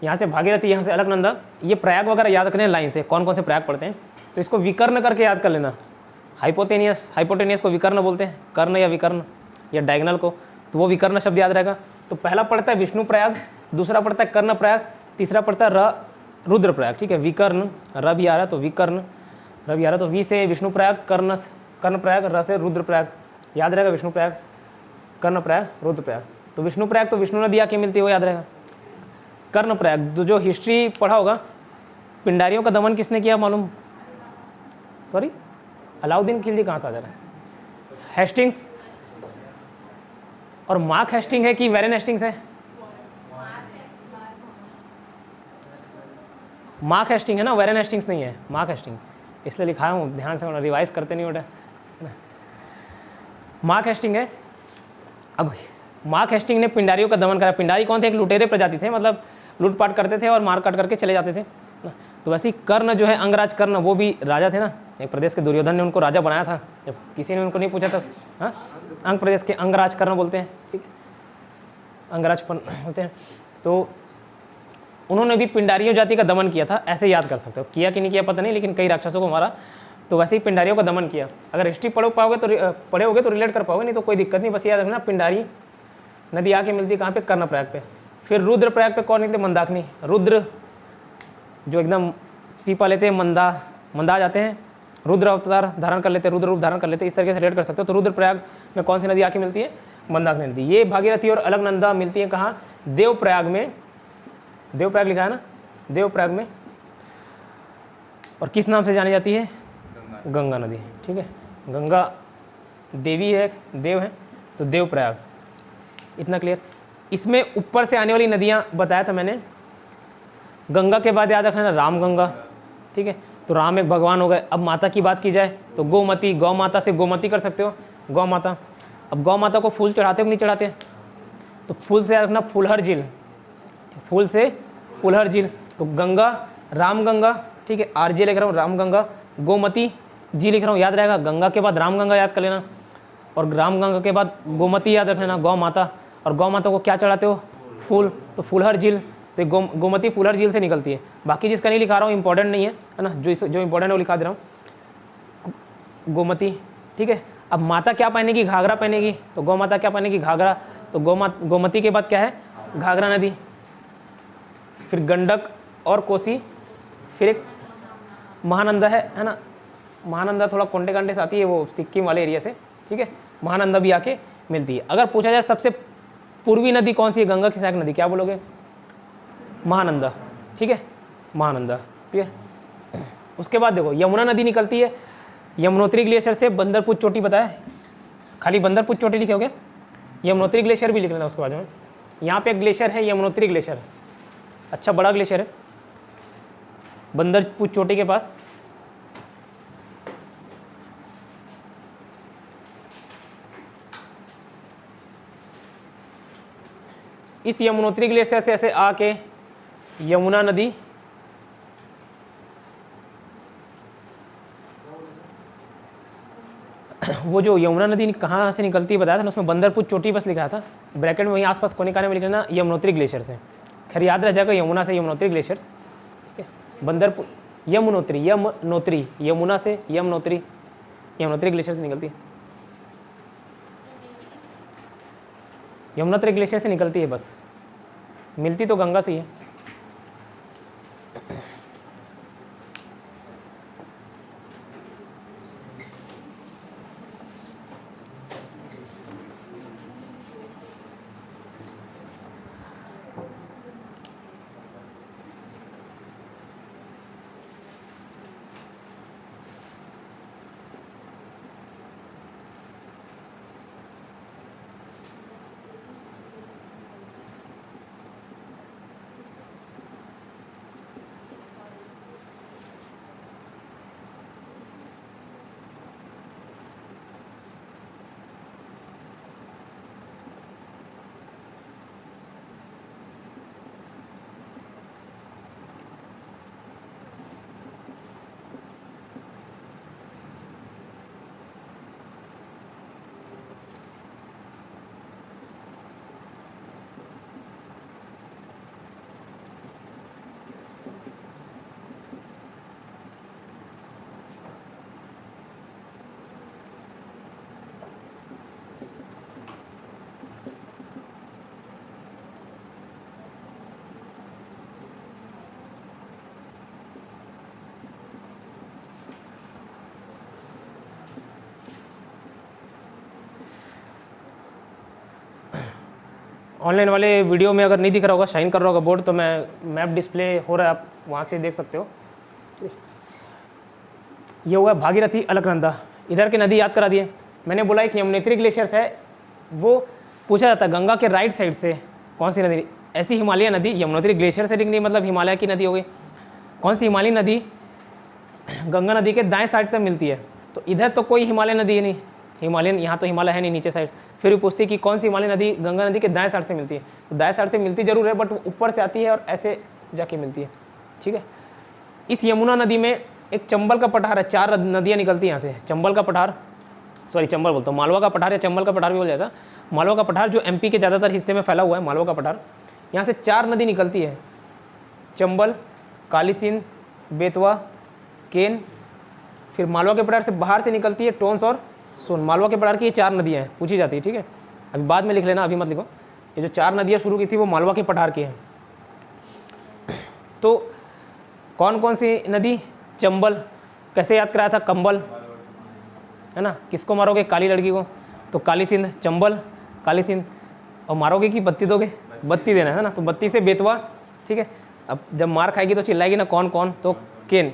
यहाँ से भागीरथी, यहाँ से अलकनंदा, ये प्रयाग वगैरह याद रखने लाइन से, कौन कौन से प्रयाग पढ़ते हैं, तो इसको विकर्ण करके याद कर लेना। हाइपोटेनियस को विकर्ण बोलते हैं, कर्ण या विकर्ण या डायगनल को, तो वो विकर्ण शब्द याद रहेगा। तो पहला पड़ता है विष्णु प्रयाग, दूसरा पड़ता है कर्ण प्रयाग, तीसरा पड़ता है रुद्र प्रयाग, ठीक है। विकर्ण, र भी आ रहा है तो विकर्ण, र भी आ रहा है तो वी से विष्णु प्रयाग, कर्ण प्रयाग, र से रुद्र प्रयाग, याद रहेगा विष्णु प्रयाग, कर्णप्रयाग, रुद्रप्रयाग। तो विष्णुप्रयाग तो विष्णु नदी आके मिलती है, वो याद रहेगा। कर्णप्रयाग तो जो हिस्ट्री पढ़ा होगा, पिंडारियों का दमन किसने किया मालूम? सॉरी, अलाउद्दीन खिलजी कहाँ से आ जा रहा है? हेस्टिंग्स। और मार्क हेस्टिंग है कि वेरेन हेस्टिंग्स है? मार्क हेस्टिंग है ना, वेरेन हेस्टिंग्स नहीं है, मार्क हेस्टिंग, इसलिए लिखा हूँ, ध्यान से रिवाइज करते नहीं बेटा। मार्क हेस्टिंग है। अब मार्क हेस्टिंग ने पिंडारियों का दमन करा। पिंडारी कौन थे? एक लुटेरे प्रजाति थे, मतलब लूटपाट करते थे और मार काट करके चले जाते थे। तो वैसे ही कर्ण जो है, अंगराज कर्ण, वो भी राजा थे ना, एक प्रदेश के। दुर्योधन ने उनको राजा बनाया था, जब किसी ने उनको नहीं पूछा था। हाँ, अंग प्रदेश के अंगराज कर्ण बोलते हैं, ठीक है, अंगराज होते हैं। तो उन्होंने भी पिंडारियों जाति का दमन किया था, ऐसे याद कर सकते हो। किया कि नहीं किया पता नहीं, लेकिन कई राक्षसों को मारा। तो वैसे ही पिंडारियों का दमन किया। अगर हिस्ट्री पढ़ पाओगे तो पढ़े होगे तो रिलेट कर पाओगे, नहीं तो कोई दिक्कत नहीं। बस याद रखना, पिंडारी नदी आके मिलती है कहाँ पे? कर्णप्रयाग पे। फिर रुद्रप्रयाग पे कौन निकले? मंदाकिनी। रुद्र जो एकदम पीपा लेते हैं, मंदा जाते हैं, रुद्र अवतार धारण कर लेते हैं, रुद्र रूप धारण कर लेते हैं, इस तरीके से रिलेट कर सकते हो। तो रुद्रप्रयाग में कौन सी नदी आके मिलती है? मंदाकिनी नदी। ये भागीरथी और अलकनंदा मिलती है कहाँ? देवप्रयाग में। देवप्रयाग लिखा है ना, देवप्रयाग में। और किस नाम से जानी जाती है? गंगा नदी, ठीक है। गंगा देवी है, देव है, तो देवप्रयाग। इतना क्लियर। इसमें ऊपर से आने वाली नदियां बताया था मैंने। गंगा के बाद याद रखना राम गंगा, ठीक है। तो राम एक भगवान हो गए। अब माता की बात की जाए तो गोमती, गौ माता से गोमती कर सकते हो, गौ माता। अब गौ माता को फूल चढ़ाते हो कि नहीं चढ़ाते? तो फूल से याद रखना फूलहर झील, फूल से फूलहर झील। तो गंगा, राम गंगा, ठीक है, आरजे लिख रहा हूँ, राम गंगा। गोमती जी लिख रहा हूँ, याद रहेगा। गंगा के बाद राम गंगा याद कर लेना, और राम गंगा के बाद गोमती याद रख लेना, गौ माता। और गौ माता को क्या चढ़ाते हो? फूल। तो फूलहर झील, तो गोमती फूलहर झील से निकलती है। बाकी जिसका नहीं लिखा रहा हूँ, इंपॉर्टेंट नहीं है ना, जो इंपॉर्टेंट है वो लिखा दे रहा हूँ। गोमती, ठीक है। अब माता क्या पहनेगी? घाघरा पहनेगी। तो गौ माता क्या पहनेगी? घाघरा। तो गोमती के बाद क्या है? घाघरा नदी। फिर गंडक और कोसी, फिर एक महानंदा है ना। महानंदा थोड़ा कोंडे कांडे से आती है, वो सिक्किम वाले एरिया से, ठीक है। महानंदा भी आके मिलती है। अगर पूछा जाए सबसे पूर्वी नदी कौन सी है गंगा की सहायक नदी, क्या बोलोगे? महानंदा, ठीक है, महानंदा, ठीक है। उसके बाद देखो यमुना नदी निकलती है यमुनोत्री ग्लेशियर से। बंदरपुर चोटी बताया, खाली बंदरपुर चोटी लिखोगे, यमुनोत्री ग्लेशियर भी लिख लेना उसके बाद में। यहाँ पे एक ग्लेशियर है यमुनोत्री ग्लेशियर, अच्छा बड़ा ग्लेशियर है बंदरपुर चोटी के पास। इस यमुनोत्री ग्लेशियर से ऐसे आके यमुना नदी वो जो यमुना नदी कहाँ से निकलती है बताया था ना, उसमें बंदरपुर चोटी बस लिखा था, ब्रैकेट में वहीं आसपास कोने काने में लिख लेना यमुनोत्री ग्लेशियर से। खैर याद रह जाएगा यमुना से यमुनोत्री ग्लेशियर, ठीक है। बंदरपुर यमुनोत्री, यमुनोत्री, यमुना से यमुनोत्री, यमुनोत्री ग्लेशियर से निकलती है, यमुनोत्री ग्लेशियर से निकलती है बस, मिलती तो गंगा से ही है। ऑनलाइन वाले वीडियो में अगर नहीं दिख रहा होगा, शाइन कर रहा होगा बोर्ड, तो मैं मैप डिस्प्ले हो रहा है, आप वहाँ से देख सकते हो। ये हुआ भागीरथी, अलकनंदा, इधर की नदी याद करा दिए। मैंने बोला एक यमुनेत्री ग्लेशियर्स है, वो पूछा जाता है गंगा के राइट साइड से कौन सी नदी, ऐसी हिमालय नदी, यमुनोत्री ग्लेशियर से नहीं, मतलब हिमालय की नदी हो गई। कौन सी हिमालय नदी गंगा नदी के दाएं साइड से मिलती है? तो इधर तो कोई हिमालय नदी है नहीं, हिमालयन यहाँ तो हिमालय है नहीं नीचे साइड। फिर भी पूछती कि कौन सी हिमालय नदी गंगा नदी के दाएं साइड से मिलती है? तो दाएं साइड से मिलती जरूर है, बट ऊपर से आती है और ऐसे जाके मिलती है। ठीक है, इस यमुना नदी में एक चंबल का पठार है, 4 नदियाँ निकलती हैं यहाँ से। चंबल का पठार, सॉरी चंबल बोलता हूँ, मालवा का पठार या चंबल का पठार भी बोल जाएगा। मालवा का पठार जो एमपी के ज़्यादातर हिस्से में फैला हुआ है, मालवा का पठार, यहाँ से 4 नदी निकलती है, चंबल, काली सिंध, बेतवा, केन। फिर मालवा के पठार से बाहर से निकलती है टोंस और सोन। मालवा के पठार की ये 4 नदियाँ हैं, पूछी जाती है। ठीक है, अभी बाद में लिख लेना, अभी मत लिखो। ये जो 4 नदियाँ शुरू की थी वो मालवा के पठार की है। तो कौन कौन सी नदी? चंबल, कैसे याद कराया था? कंबल, है ना। किसको मारोगे? काली लड़की को, तो काली सिंध, चंबल, काली सिंध। और मारोगे कि बत्ती दोगे? बत्ती देना है ना, तो बत्ती से बेतवा। ठीक है, अब जब मार खाएगी तो चिल्लाएगी ना कौन कौन, तो केन,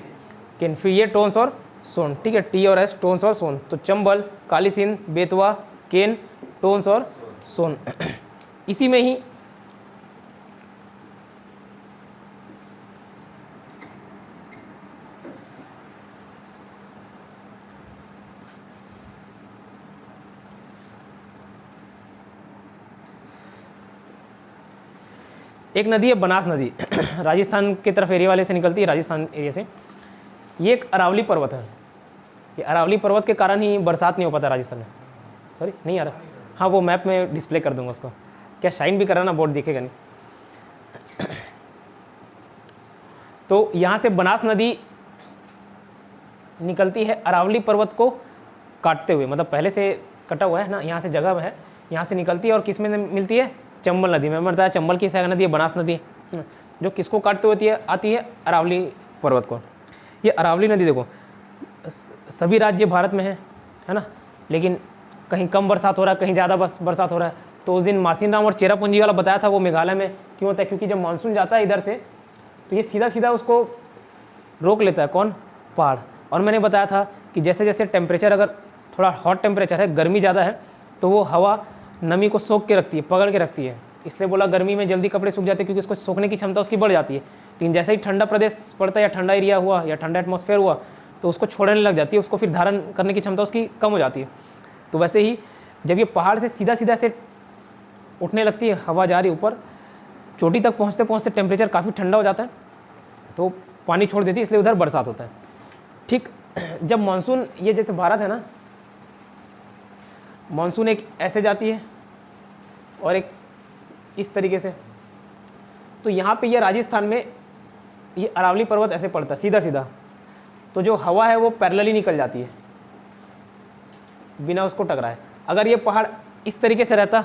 केन। फिर ये टोंस और सोन। ठीक है, टी और एस, टोंस और सोन। तो चंबल, काली सिंध, बेतवा, केन, टोंस और सोन। इसी में ही एक नदी है बनास नदी, राजस्थान की तरफ एरिया वाले से निकलती है, राजस्थान एरिया से। ये एक अरावली पर्वत है। ये अरावली पर्वत के कारण ही बरसात नहीं हो पाता राजस्थान में। सॉरी नहीं आ रहा, हाँ वो मैप में डिस्प्ले कर दूंगा उसको। क्या शाइन भी कर रहा ना, बोर्ड दिखेगा नहीं। तो यहाँ से बनास नदी निकलती है अरावली पर्वत को काटते हुए, मतलब पहले से कटा हुआ है ना, यहाँ से जगह है, यहाँ से निकलती है और किस में मिलती है? चंबल नदी में। मैं बताया चंबल की सहायक नदी है बनास नदी, जो किसको काटते हुए आती है? अरावली पर्वत को। ये अरावली नदी देखो, सभी राज्य भारत में है ना, लेकिन कहीं कम बरसात हो रहा है, कहीं ज़्यादा बरसात हो रहा है। तो उस दिन मासिनराम और चेरापूंजी वाला बताया था, वो मेघालय में क्यों होता है? क्योंकि जब मानसून जाता है इधर से, तो ये सीधा सीधा उसको रोक लेता है। कौन? पहाड़। और मैंने बताया था कि जैसे जैसे टेम्परेचर, अगर थोड़ा हॉट टेम्परेचर है, गर्मी ज़्यादा है, तो वो हवा नमी को सोख के रखती है, पकड़ के रखती है। इसलिए बोला गर्मी में जल्दी कपड़े सूख जाते हैं, क्योंकि उसको सोखने की क्षमता उसकी बढ़ जाती है। लेकिन जैसे ही ठंडा प्रदेश पड़ता है या ठंडा एरिया हुआ या ठंडा एटमॉस्फेयर हुआ, तो उसको छोड़ने लग जाती है, उसको फिर धारण करने की क्षमता उसकी कम हो जाती है। तो वैसे ही जब ये पहाड़ से सीधा सीधा से उठने लगती है, हवा जा रही ऊपर, चोटी तक पहुँचते पहुँचते टेम्परेचर काफ़ी ठंडा हो जाता है, तो पानी छोड़ देती है, इसलिए उधर बरसात होता है। ठीक, जब मानसून, ये जैसे भारत है ना, मानसून एक ऐसे जाती है और एक इस तरीके से। तो यहाँ पे ये राजस्थान में ये अरावली पर्वत ऐसे पड़ता है सीधा सीधा, तो जो हवा है वो पैरेलली निकल जाती है बिना उसको टकराए। अगर ये पहाड़ इस तरीके से रहता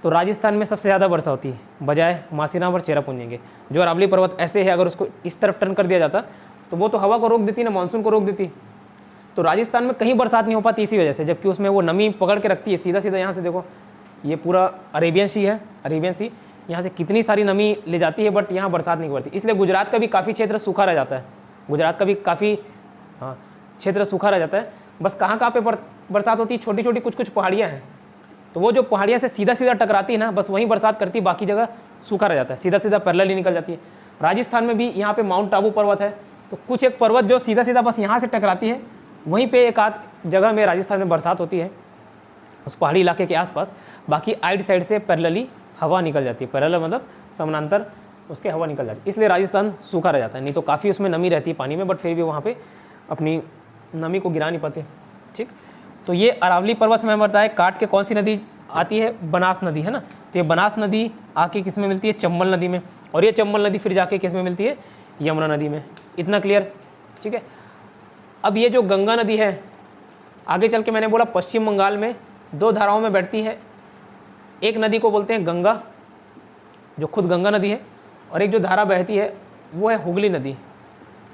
तो राजस्थान में सबसे ज़्यादा वर्षा होती है, बजाय मासिनराम और चेरापूंजी के। जो अरावली पर्वत ऐसे है, अगर उसको इस तरफ टर्न कर दिया जाता तो वो तो हवा को रोक देती ना, मानसून को रोक देती। तो राजस्थान में कहीं बरसात नहीं हो पाती इसी वजह से, जबकि उसमें वो नमी पकड़ के रखती है सीधा सीधा। यहाँ से देखो, ये पूरा अरेबियन सी है, अरेबियन सी, यहाँ से कितनी सारी नमी ले जाती है, बट यहाँ बरसात नहीं पड़ती। इसलिए गुजरात का भी काफ़ी क्षेत्र सूखा रह जाता है, गुजरात का भी काफ़ी क्षेत्र सूखा रह जाता है। बस कहाँ कहाँ पे बरसात होती है? छोटी छोटी कुछ कुछ पहाड़ियाँ हैं, तो वो जो पहाड़ियाँ से सीधा सीधा टकराती है ना, बस वहीं बरसात करती है, बाकी जगह सूखा रह जाता है, सीधा सीधा पैरेलल ही निकल जाती है। राजस्थान में भी यहाँ पे माउंट आबू पर्वत है, तो कुछ एक पर्वत जो सीधा सीधा बस यहाँ से टकराती है, वहीं पे एक आध जगह में राजस्थान में बरसात होती है, उस पहाड़ी इलाके के आसपास। बाकी आइड साइड से पैरेलली हवा निकल जाती है, पैरेलल मतलब समानांतर उसके हवा निकल जाती है, इसलिए राजस्थान सूखा रह जाता है। नहीं तो काफ़ी उसमें नमी रहती है पानी में, बट फिर भी वहाँ पे अपनी नमी को गिरा नहीं पाते। ठीक, तो ये अरावली पर्वत में बताया काट के कौन सी नदी आती है? बनास नदी, है ना। तो ये बनास नदी आके किस में मिलती है? चंबल नदी में। और ये चंबल नदी फिर जाके किस में मिलती है? यमुना नदी में। इतना क्लियर? ठीक है। अब ये जो गंगा नदी है, आगे चल के मैंने बोला पश्चिम बंगाल में 2 धाराओं में बैठती है। एक नदी को बोलते हैं गंगा, जो खुद गंगा नदी है, और एक जो धारा बहती है वो है हुगली नदी।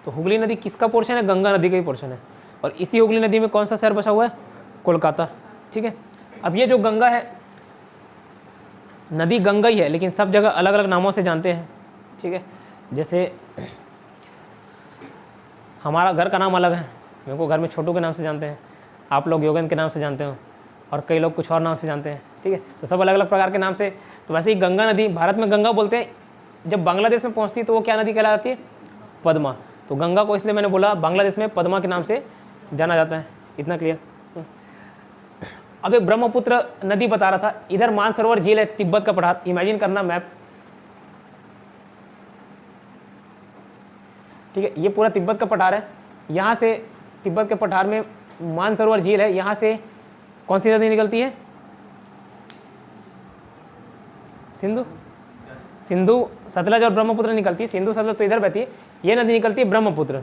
तो हुगली नदी किसका पोर्शन है? गंगा नदी का ही पोर्शन है। और इसी हुगली नदी में कौन सा शहर बसा हुआ है? कोलकाता। ठीक है। अब ये जो गंगा है, नदी गंगा ही है, लेकिन सब जगह अलग अलग नामों से जानते हैं, ठीक है। जैसे हमारा घर का नाम अलग है, मेरे को घर में छोटू के नाम से जानते हैं, आप लोग योगेंद्र के नाम से जानते हो, और कई लोग कुछ और नाम से जानते हैं, ठीक है। तो सब अलग अलग प्रकार के नाम से। तो वैसे ही गंगा नदी, भारत में गंगा बोलते हैं, जब बांग्लादेश में पहुंचती है तो वो क्या नदी कहलाती है? पद्मा। तो गंगा को इसलिए मैंने बोला बांग्लादेश में पद्मा के नाम से जाना जाता है। इतना क्लियर। अब एक ब्रह्मपुत्र नदी बता रहा था, इधर मानसरोवर झील है, तिब्बत का पठार। इमेजिन करना मैप, ठीक है, ये पूरा तिब्बत का पठार है। यहाँ से तिब्बत के पठार में मानसरोवर झील है, यहाँ से कौन सी नदी निकलती है? सिंधु सतलज और ब्रह्मपुत्र निकलती है। सिंधु सतलज तो इधर बहती है, ये नदी निकलती है ब्रह्मपुत्र,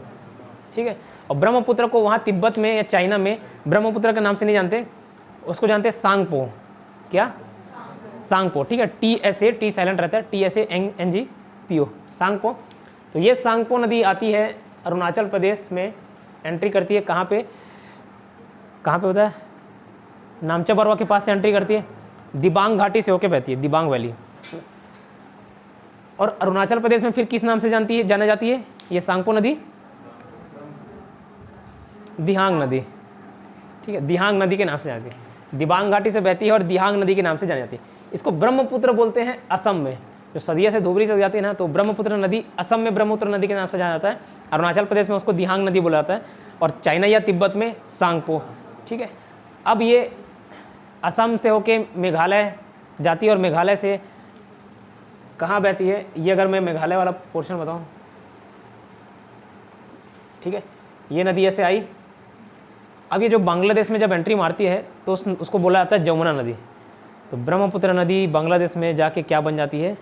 ठीक है। और ब्रह्मपुत्र को वहाँ तिब्बत में या चाइना में ब्रह्मपुत्र के नाम से नहीं जानते, उसको जानते हैं सांगपो। क्या? सांगपो, ठीक है। TSA, टी साइलेंट रहता है, TSANGPO, सांगपो। तो ये सांगपो नदी आती है अरुणाचल प्रदेश में, एंट्री करती है कहाँ पे होता है? नामचा बरवा के पास से एंट्री करती है, दिबांग घाटी से होके बहती है, दिबांग वैली। और अरुणाचल प्रदेश में फिर किस नाम से जाना जाती है ये सांगपो नदी? दिहांग नदी, ठीक है, दिहांग नदी के नाम से जाती है। दिबांग घाटी से बहती है और दिहांग नदी के नाम से जानी जाती है। इसको ब्रह्मपुत्र बोलते हैं असम में, जो सदिया से धुबरी तक जाती है ना, तो ब्रह्मपुत्र नदी असम में ब्रह्मपुत्र नदी के नाम से जाना जाता है। अरुणाचल प्रदेश में उसको दिहांग नदी बोला जाता है, और चाइना या तिब्बत में सांगपो, ठीक है। अब ये असम से होके मेघालय जाती है, और मेघालय से कहाँ बहती है? ये अगर मैं मेघालय वाला पोर्शन बताऊँ, ठीक है, ये नदी ऐसे आई। अब ये जो बांग्लादेश में जब एंट्री मारती है तो उसको बोला जाता है जमुना नदी। तो ब्रह्मपुत्र नदी बांग्लादेश में जाके क्या बन जाती है?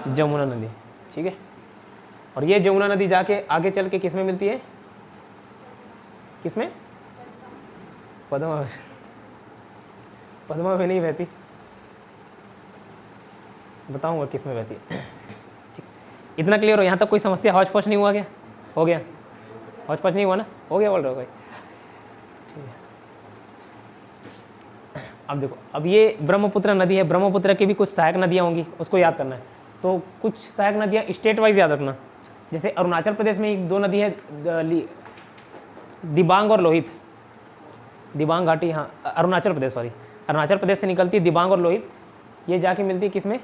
जमुना नदी, ठीक है। और ये जमुना नदी जाके आगे चल के किस में मिलती है? किसमें? पद्मा में। पद्मा में नहीं बहती, बताऊंगा किस में बहती है। इतना क्लियर हो? यहाँ तक कोई समस्या हौच पौच नहीं हुआ क्या? हो गया? हौच पौच नहीं हुआ ना? हो गया बोल रहे हो भाई? अब देखो, अब ये ब्रह्मपुत्र नदी है, ब्रह्मपुत्र की भी कुछ सहायक नदियाँ होंगी, उसको याद करना है। तो कुछ सहायक नदियाँ स्टेट वाइज याद रखना। जैसे अरुणाचल प्रदेश में एक दो नदी है, दिबांग और लोहित। दिबांग घाटी, हाँ, अरुणाचल प्रदेश, सॉरी, अरुणाचल प्रदेश से निकलती है दिबांग और लोहित। ये जाके मिलती है किसमें?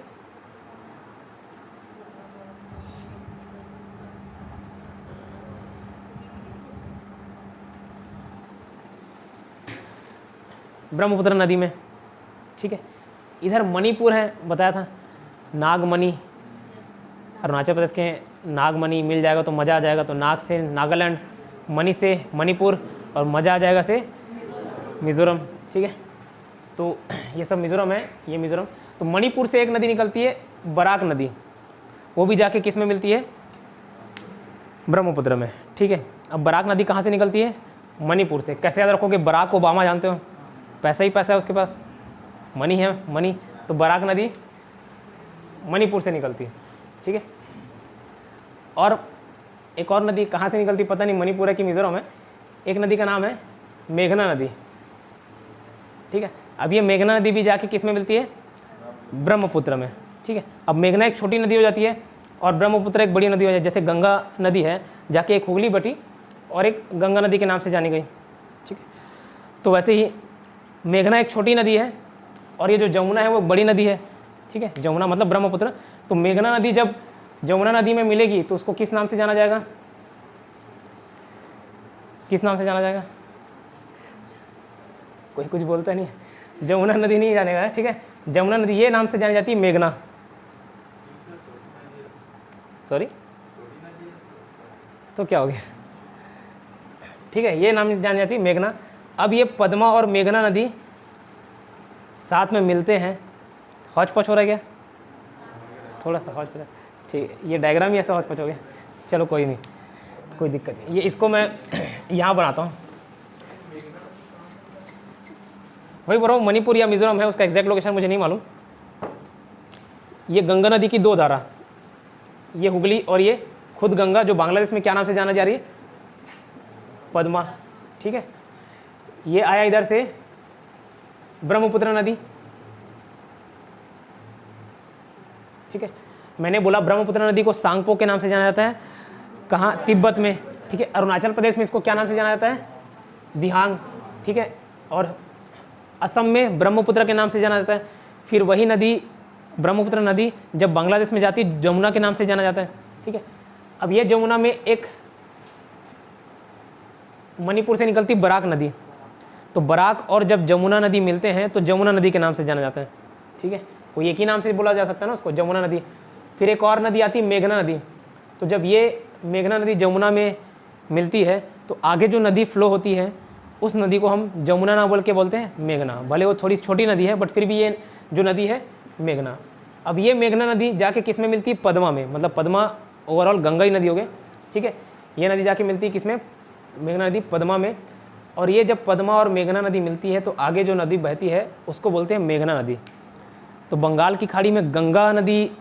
ब्रह्मपुत्र नदी में, ठीक है। इधर मणिपुर है, बताया था, नागमणि, अरुणाचल प्रदेश के नागमणि मिल जाएगा तो मज़ा आ जाएगा। तो नाग से नागालैंड, मणि से मणिपुर, और मज़ा आ जाएगा से मिज़ोरम, ठीक है। तो ये सब मिज़ोरम है, ये मिज़ोरम। तो मणिपुर से एक नदी निकलती है बराक नदी, वो भी जाके किस में मिलती है? ब्रह्मपुत्र में, ठीक है। अब बराक नदी कहाँ से निकलती है? मणिपुर से। कैसे याद रखोगे? बराक ओबामा जानते हो, पैसा ही पैसा है उसके पास, मनी है, मनी। तो बराक नदी मणिपुर से निकलती है, ठीक है। और एक और नदी कहाँ से निकलती पता नहीं, मणिपुर है कि मिज़ोरम है। एक नदी का नाम है मेघना नदी, ठीक है। अब ये मेघना नदी भी जाके किस में मिलती है? ब्रह्मपुत्र में, ठीक है। अब मेघना एक छोटी नदी हो जाती है और ब्रह्मपुत्र एक बड़ी नदी हो जाती है। जैसे गंगा नदी है, जाके एक हुगली बटी और एक गंगा नदी के नाम से जानी गई, ठीक है। तो वैसे ही मेघना एक छोटी नदी है और ये जो जमुना है वो बड़ी नदी है, ठीक है। जमुना मतलब ब्रह्मपुत्र। तो मेघना नदी जब जमुना नदी में मिलेगी तो उसको किस नाम से जाना जाएगा? किस नाम से जाना जाएगा? कोई कुछ बोलता नहीं है। जमुना नदी नहीं जानेगा, ठीक है। जमुना नदी ये नाम से जानी जाती है मेघना, सॉरी, तो क्या हो गया, ठीक है, ये नाम जानी जाती है मेघना। अब ये पद्मा और मेघना नदी साथ में मिलते हैं। हौच पौच हो रहा है क्या? थोड़ा सा हौच पौच, ठीक है। ये डायग्राम ही ऐसा हौच पौच हो गया, चलो कोई नहीं, कोई दिक्कत नहीं। ये इसको मैं यहाँ बनाता हूँ, वही बोल रहा हूँ, मणिपुर या मिजोरम है, उसका एग्जैक्ट लोकेशन मुझे नहीं मालूम। ये गंगा नदी की दो धारा, ये हुगली और ये खुद गंगा, जो बांग्लादेश में क्या नाम से जाना जा रही है? पद्मा, ठीक है। ये आया इधर से ब्रह्मपुत्र नदी, ठीक है। मैंने बोला ब्रह्मपुत्र नदी को सांगपो के नाम से जाना जाता है, कहाँ, तिब्बत में, ठीक है। अरुणाचल प्रदेश में इसको क्या नाम से जाना जाता है, दिहांग, ठीक है। और असम में ब्रह्मपुत्र के नाम से जाना जाता है। फिर वही नदी ब्रह्मपुत्र नदी जब बांग्लादेश में जाती है जमुना के नाम से जाना जाता है, ठीक है। अब ये जमुना में एक मणिपुर से निकलती बराक नदी, तो बराक और जब जमुना नदी मिलते हैं तो जमुना नदी के नाम से जाना जाता है, ठीक है। कोई एक ही नाम से बोला जा सकता है ना उसको, जमुना नदी। फिर एक और नदी आती है मेघना नदी, तो जब ये मेघना नदी जमुना में मिलती है तो आगे जो नदी फ्लो होती है उस नदी को हम जमुना ना बोल के बोलते हैं मेघना। भले वो थोड़ी छोटी नदी है बट फिर भी ये जो नदी है मेघना। अब ये मेघना नदी जाके किस में मिलती है, पद्मा में, मतलब पद्मा ओवरऑल गंगा ही नदी हो गई, ठीक है। ये नदी जाके मिलती है किसमें, मेघना नदी पद्मा में। और ये जब पद्मा और मेघना नदी मिलती है तो आगे जो नदी बहती है उसको बोलते हैं मेघना नदी। तो बंगाल की खाड़ी में गंगा नदी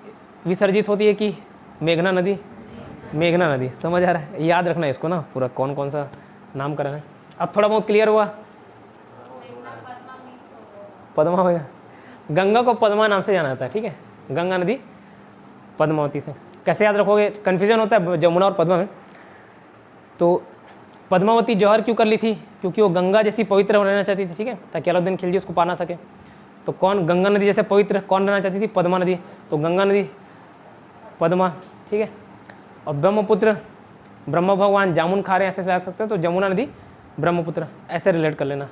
विसर्जित होती है कि मेघना नदी, मेघना नदी। समझ आ रहा है, याद रखना है इसको ना पूरा, कौन कौन सा नामकरण है। अब थोड़ा बहुत क्लियर हुआ, पद्मा हो गया। गंगा को पद्मा नाम से जाना जाता है, ठीक है। गंगा नदी पद्मावती से। कैसे याद रखोगे, कन्फ्यूजन होता है जमुना और पद्मा में। तो पद्मावती जौहर क्यों कर ली थी, क्योंकि वो गंगा जैसी पवित्र रहना चाहती थी, ठीक है, ताकि अलाउद्दीन खिलजी उसको पा ना सके। तो कौन, गंगा नदी जैसे पवित्र कौन रहना चाहती थी, पद्मा नदी। तो गंगा नदी पद्मा, ठीक है। और ब्रह्मपुत्र, ब्रह्म भगवान जामुन खा रहे हैं, ऐसे से आ सकते हैं, तो जमुना नदी ब्रह्मपुत्र, ऐसे रिलेट कर लेना,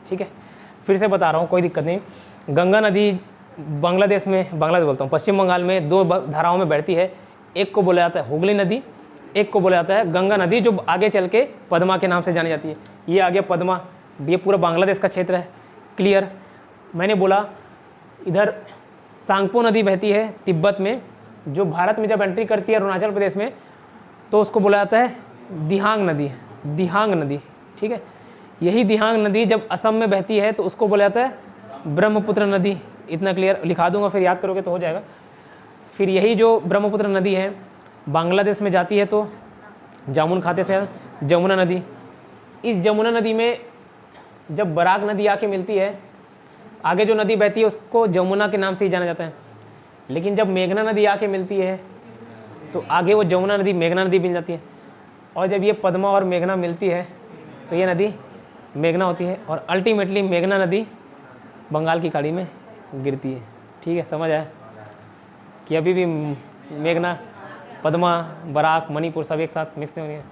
ठीक है। फिर से बता रहा हूँ, कोई दिक्कत नहीं। गंगा नदी बांग्लादेश में, बांग्लादेश बोलता हूँ, पश्चिम बंगाल में 2 धाराओं में बहती है। एक को बोला जाता है हुगली नदी, एक को बोला जाता है गंगा नदी, जो आगे चल के पद्मा के नाम से जानी जाती है। ये आ गया पद्मा, ये पूरा बांग्लादेश का क्षेत्र है, क्लियर। मैंने बोला इधर सांगपो नदी बहती है तिब्बत में, जो भारत में जब एंट्री करती है अरुणाचल प्रदेश में तो उसको बोला जाता है दिहांग नदी, दिहांग नदी, ठीक है। यही दिहांग नदी जब असम में बहती है तो उसको बोला जाता है ब्रह्मपुत्र नदी। इतना क्लियर, लिखा दूंगा फिर याद करोगे तो हो जाएगा। फिर यही जो ब्रह्मपुत्र नदी है बांग्लादेश में जाती है तो जामुन खाते से जमुना नदी। इस जमुना नदी में जब बराक नदी आके मिलती है, आगे जो नदी बहती है उसको जमुना के नाम से ही जाना जाता है। लेकिन जब मेघना नदी आके मिलती है तो आगे वो जमुना नदी मेघना नदी मिल जाती है। और जब ये पद्मा और मेघना मिलती है तो ये नदी मेघना होती है, और अल्टीमेटली मेघना नदी बंगाल की खाड़ी में गिरती है, ठीक है। समझ आया कि अभी भी मेघना, पद्मा, बराक, मणिपुर सब एक साथ मिक्स नहीं हो रही है,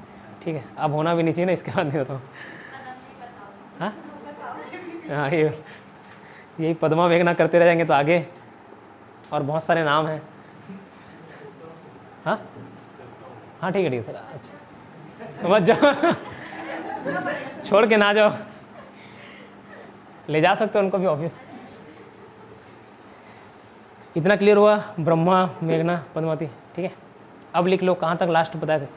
ठीक है। अब होना भी नहीं चाहिए ना, इसके बाद नहीं बताऊँ। हाँ हाँ, यही पद्मा मेघना करते रह जाएंगे तो आगे और बहुत सारे नाम हैं। हाँ हाँ, ठीक है सर। अच्छा मत जाओ, छोड़ के ना जाओ, ले जा सकते हो उनको भी ऑफिस। इतना क्लियर हुआ, ब्रह्मा, मेघना, पद्मावती, ठीक है। अब लिख लो कहाँ तक लास्ट बताए थे।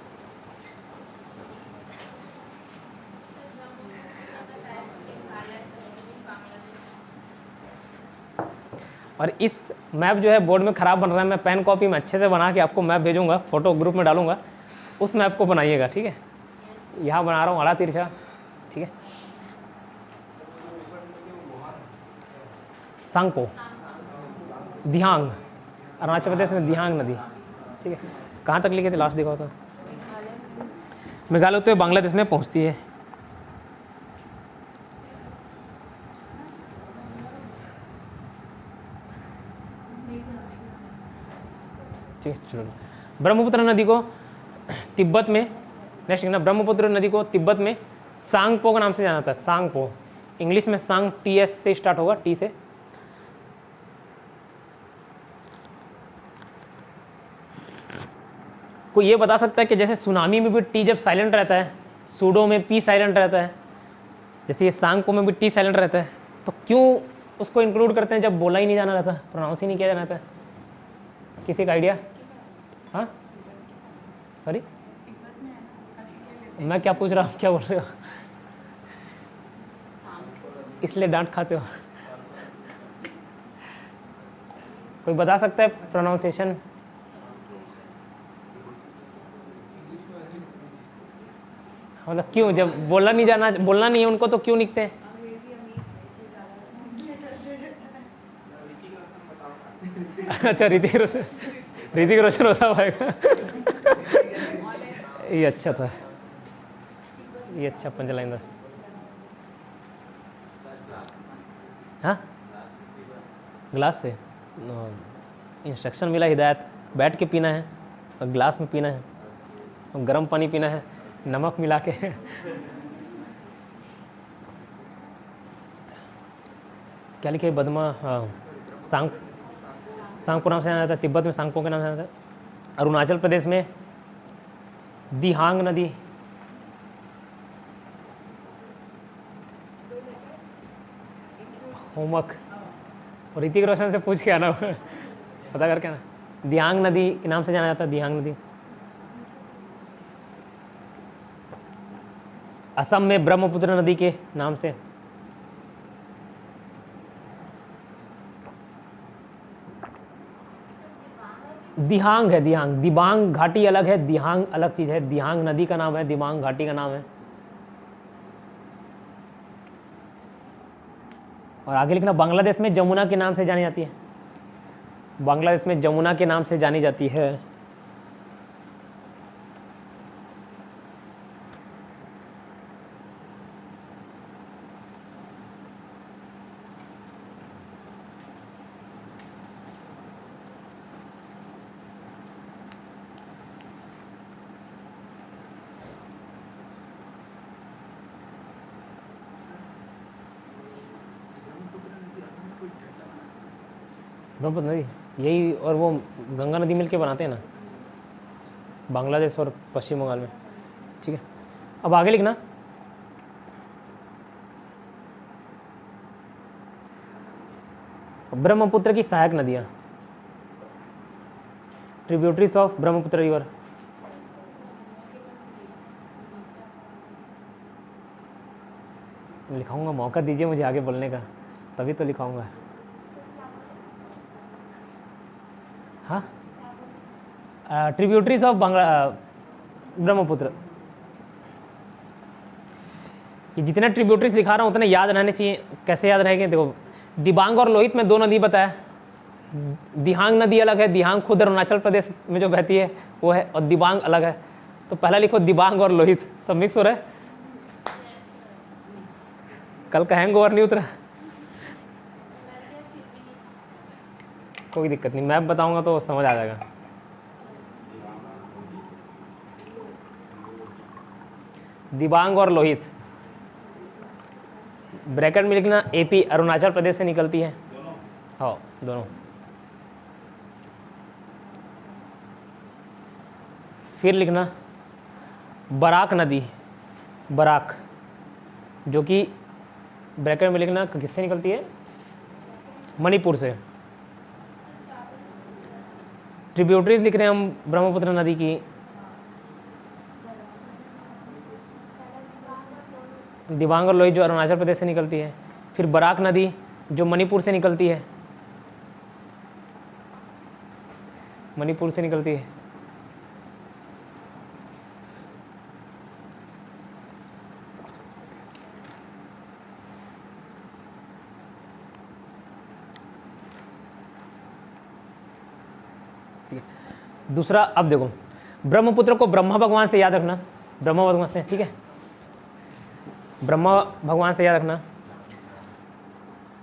और इस मैप जो है बोर्ड में ख़राब बन रहा है, मैं पेन कॉपी में अच्छे से बना के आपको मैप भेजूंगा, फोटो ग्रुप में डालूंगा, उस मैप को बनाइएगा, ठीक है। यहाँ बना रहा हूँ आड़ा तिरछा, ठीक है। सांगपो, दिहांग, अरुणाचल प्रदेश में दिहांग नदी, ठीक है। कहाँ तक लिखे थे लास्ट, देखा तो मेघालय तो बांग्लादेश में पहुँचती है। ठीक है, चलो। ब्रह्मपुत्र नदी को तिब्बत में, नेक्स्ट ना, ब्रह्मपुत्र नदी को तिब्बत में सांगपो के नाम से जाना जाता है। सांगपो, इंग्लिश में सांग, TS से स्टार्ट होगा, T से। कोई ये बता सकता है कि जैसे सुनामी में भी T जब साइलेंट रहता है, सूडो में P साइलेंट रहता है, जैसे ये सांगपो में भी T साइलेंट रहता है, तो क्यों उसको इंक्लूड करते हैं जब बोला ही नहीं जाना रहता, प्रोनाउंस ही नहीं किया जाना रहता है? किसी का आइडिया? हाँ सॉरी, मैं क्या पूछ रहा हूँ, क्या बोल रहे हो? इसलिए डांट खाते हो? कोई बता सकता है प्रोनाउंसिएशन? मतलब क्यों, जब बोलना नहीं है उनको तो क्यों लिखते हैं? अच्छा ऋतिक रोशन होता होगा। ये अच्छा था, ये अच्छा पंचलाइन था। हाँ ग्लास से इंस्ट्रक्शन मिला, हिदायत बैठ के पीना है और ग्लास में पीना है और गर्म पानी पीना है नमक मिला के। क्या लिखे बदमा, हाँ सांगपो नाम से जाना जाता है, तिब्बत में सांगपो के नाम से जाना जाता है, अरुणाचल प्रदेश में दिहांग नदी, होमवर्क और ऋतिक रोशन से पूछ के आना, पता करके आना। दिहांग नदी के नाम से जाना जाता है, दिहांग नदी। असम में ब्रह्मपुत्र नदी के नाम से। दिहांग है, दिहांग, दिबांग घाटी अलग है, दिहांग अलग चीज है। दिहांग नदी का नाम है, दिबांग घाटी का नाम है। और आगे लिखना, बांग्लादेश में जमुना के नाम से जानी जाती है, बांग्लादेश में जमुना के नाम से जानी जाती है। ब्रह्मपुत्र नदी यही, और वो गंगा नदी मिलके बनाते हैं ना, बांग्लादेश और पश्चिम बंगाल में। ठीक है, अब आगे लिखना, ब्रह्मपुत्र की सहायक नदियाँ, ट्रिब्यूटरीज ऑफ ब्रह्मपुत्र रिवर। लिखाऊंगा, मौका दीजिए मुझे आगे बोलने का, तभी तो लिखाऊंगा। हाँ, ट्रिब्यूटरीज ऑफ ब्रह्मपुत्र। ये जितने ट्रिब्यूटरीज लिखा रहा हूँ उतने याद रहने चाहिए। कैसे याद रहेंगे, देखो दिबांग और लोहित में दो नदी बताया, दिहांग नदी अलग है, दिहांग खुद अरुणाचल प्रदेश में जो बहती है वो है, और दिबांग अलग है। तो पहला लिखो दिबांग और लोहित, सब मिक्स हो रहा है। कल का हैंगओवर नहीं उतरा, कोई दिक्कत नहीं, मैप बताऊंगा तो समझ आ जाएगा। दिबांग और लोहित, ब्रैकेट में लिखना एपी, अरुणाचल प्रदेश से निकलती है। हाँ दोनों। फिर लिखना बराक नदी, बराक, जो कि ब्रैकेट में लिखना किससे निकलती है, मणिपुर से। ट्रिब्यूटरीज लिख रहे हैं हम ब्रह्मपुत्र नदी की, दिबांग और लोहित जो अरुणाचल प्रदेश से निकलती है, फिर बराक नदी जो मणिपुर से निकलती है, मणिपुर से निकलती है। दूसरा, अब देखो ब्रह्मपुत्र को ब्रह्मा भगवान से याद रखना, ब्रह्मा भगवान से, ठीक है, ब्रह्मा भगवान से याद रखना।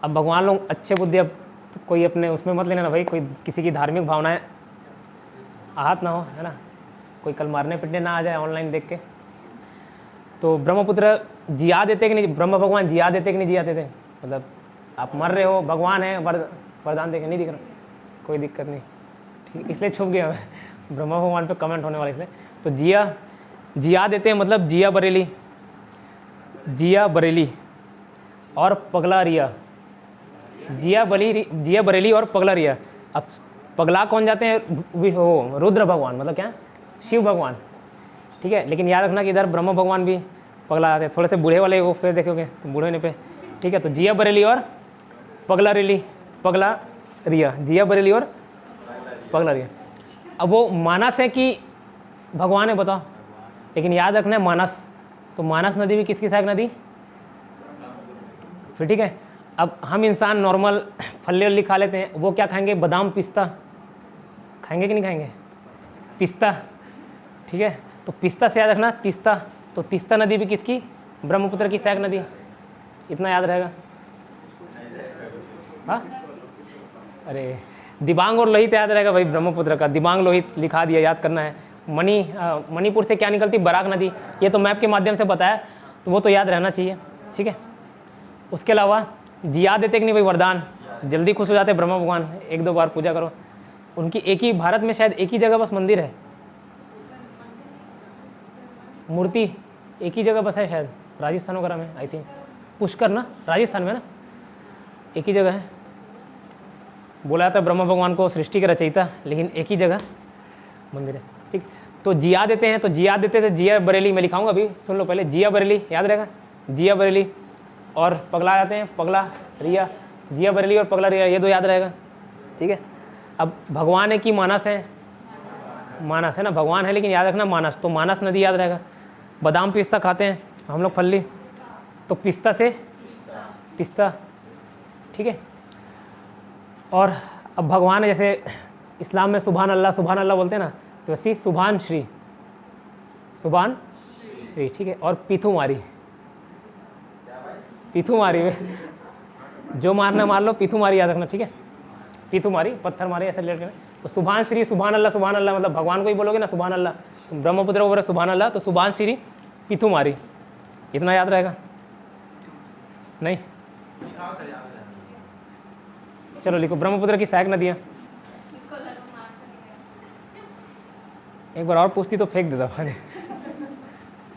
अब भगवान लोग अच्छे बुद्धि, अब कोई अपने उसमें मत लेना ना भाई, कोई किसी की धार्मिक भावनाएं आहत ना हो, है ना, कोई कल मारने पिटने ना आ जाए ऑनलाइन देख के। तो ब्रह्मपुत्र जिया देते कि नहीं, ब्रह्म भगवान जिया देते कि नहीं जियाते थे, मतलब आप मर रहे हो, भगवान है, वरदान दे के नहीं दिख रहा, कोई दिक्कत नहीं, ठीक, इसलिए छुप गया ब्रह्मा भगवान पे कमेंट होने वाला, इसलिए। तो जिया देते हैं, मतलब जिया बरेली और पगला रिया, जिया बरेली और पगला रिया। अब पगला कौन जाते हैं, वो रुद्र भगवान, मतलब क्या, शिव भगवान, ठीक है। लेकिन याद रखना कि इधर ब्रह्म भगवान भी पगला आते हैं, थोड़े से बूढ़े वाले वो फिर देखोगे तो बूढ़े होने पे, ठीक है। तो जिया बरेली और पगला रिया, जिया बरेली और पगला रिया। अब वो मानस है कि भगवान है, बताओ, लेकिन याद रखना है मानस, तो मानस नदी भी किसकी सहायक नदी, फिर ठीक है। अब हम इंसान नॉर्मल फल्ली वल्ली खा लेते हैं, वो क्या खाएंगे, बादाम पिस्ता खाएंगे कि नहीं खाएंगे, पिस्ता, ठीक है। तो पिस्ता से याद रखना तीस्ता, तो तीस्ता नदी भी किसकी, ब्रह्मपुत्र की सहायक नदी, इतना याद रहेगा। हाँ, अरे दिबांग और लोहित याद रहेगा भाई, ब्रह्मपुत्र का दिबांग लोहित लिखा दिया, याद करना है। मणिपुर से क्या निकलती, बराक नदी, ये तो मैप के माध्यम से बताया, तो वो तो याद रहना चाहिए, ठीक है। उसके अलावा जिया देते कि नहीं भाई, वरदान, जल्दी खुश हो जाते ब्रह्मा भगवान, 1-2 बार पूजा करो उनकी। एक ही भारत में शायद एक ही जगह बस मंदिर है, मूर्ति एक ही जगह बस है शायद, राजस्थान वगैरह में आई थिंक, पुष्कर ना, राजस्थान में ना, एक ही जगह है। बोला जाता है ब्रह्मा भगवान को सृष्टि के रचयिता, लेकिन एक ही जगह मंदिर है, ठीक। तो जिया देते हैं, तो जिया देते थे, जिया बरेली मैं लिखाऊंगा अभी, सुन लो पहले, जिया बरेली याद रहेगा, जिया बरेली, और पगला जाते हैं, पगला रिया, जिया बरेली और पगला रिया, ये 2 याद रहेगा, ठीक है। अब भगवान है कि मानस है, मानस है ना, भगवान है लेकिन याद रखना मानस, तो मानस नदी याद रहेगा। बादाम पिस्ता खाते हैं हम लोग, फल्ली, तो पिस्ता से तिस्ता, ठीक है। और अब भगवान है, जैसे इस्लाम में सुभान अल्लाह बोलते हैं ना, तो वैसे सुभान श्री, ठीक है। और पीथुमारी, पीथुमारी में जो मारना मार लो, पीथुमारी याद रखना, ठीक है। पीथुमारी पत्थर मारे ऐसे रिलेट करें, तो सुभान श्री सुभान अल्लाह मतलब भगवान को ही बोलोगे ना सुभान अल्लाह, तो ब्रह्मपुत्र को बोलो सुभान अल्लाह, तो सुभान श्री पीथुमारी, इतना याद रहेगा नहीं, चलो लिखो, ब्रह्मपुत्र की सहायक नदियाँ। एक बार और पूछती तो फेंक देता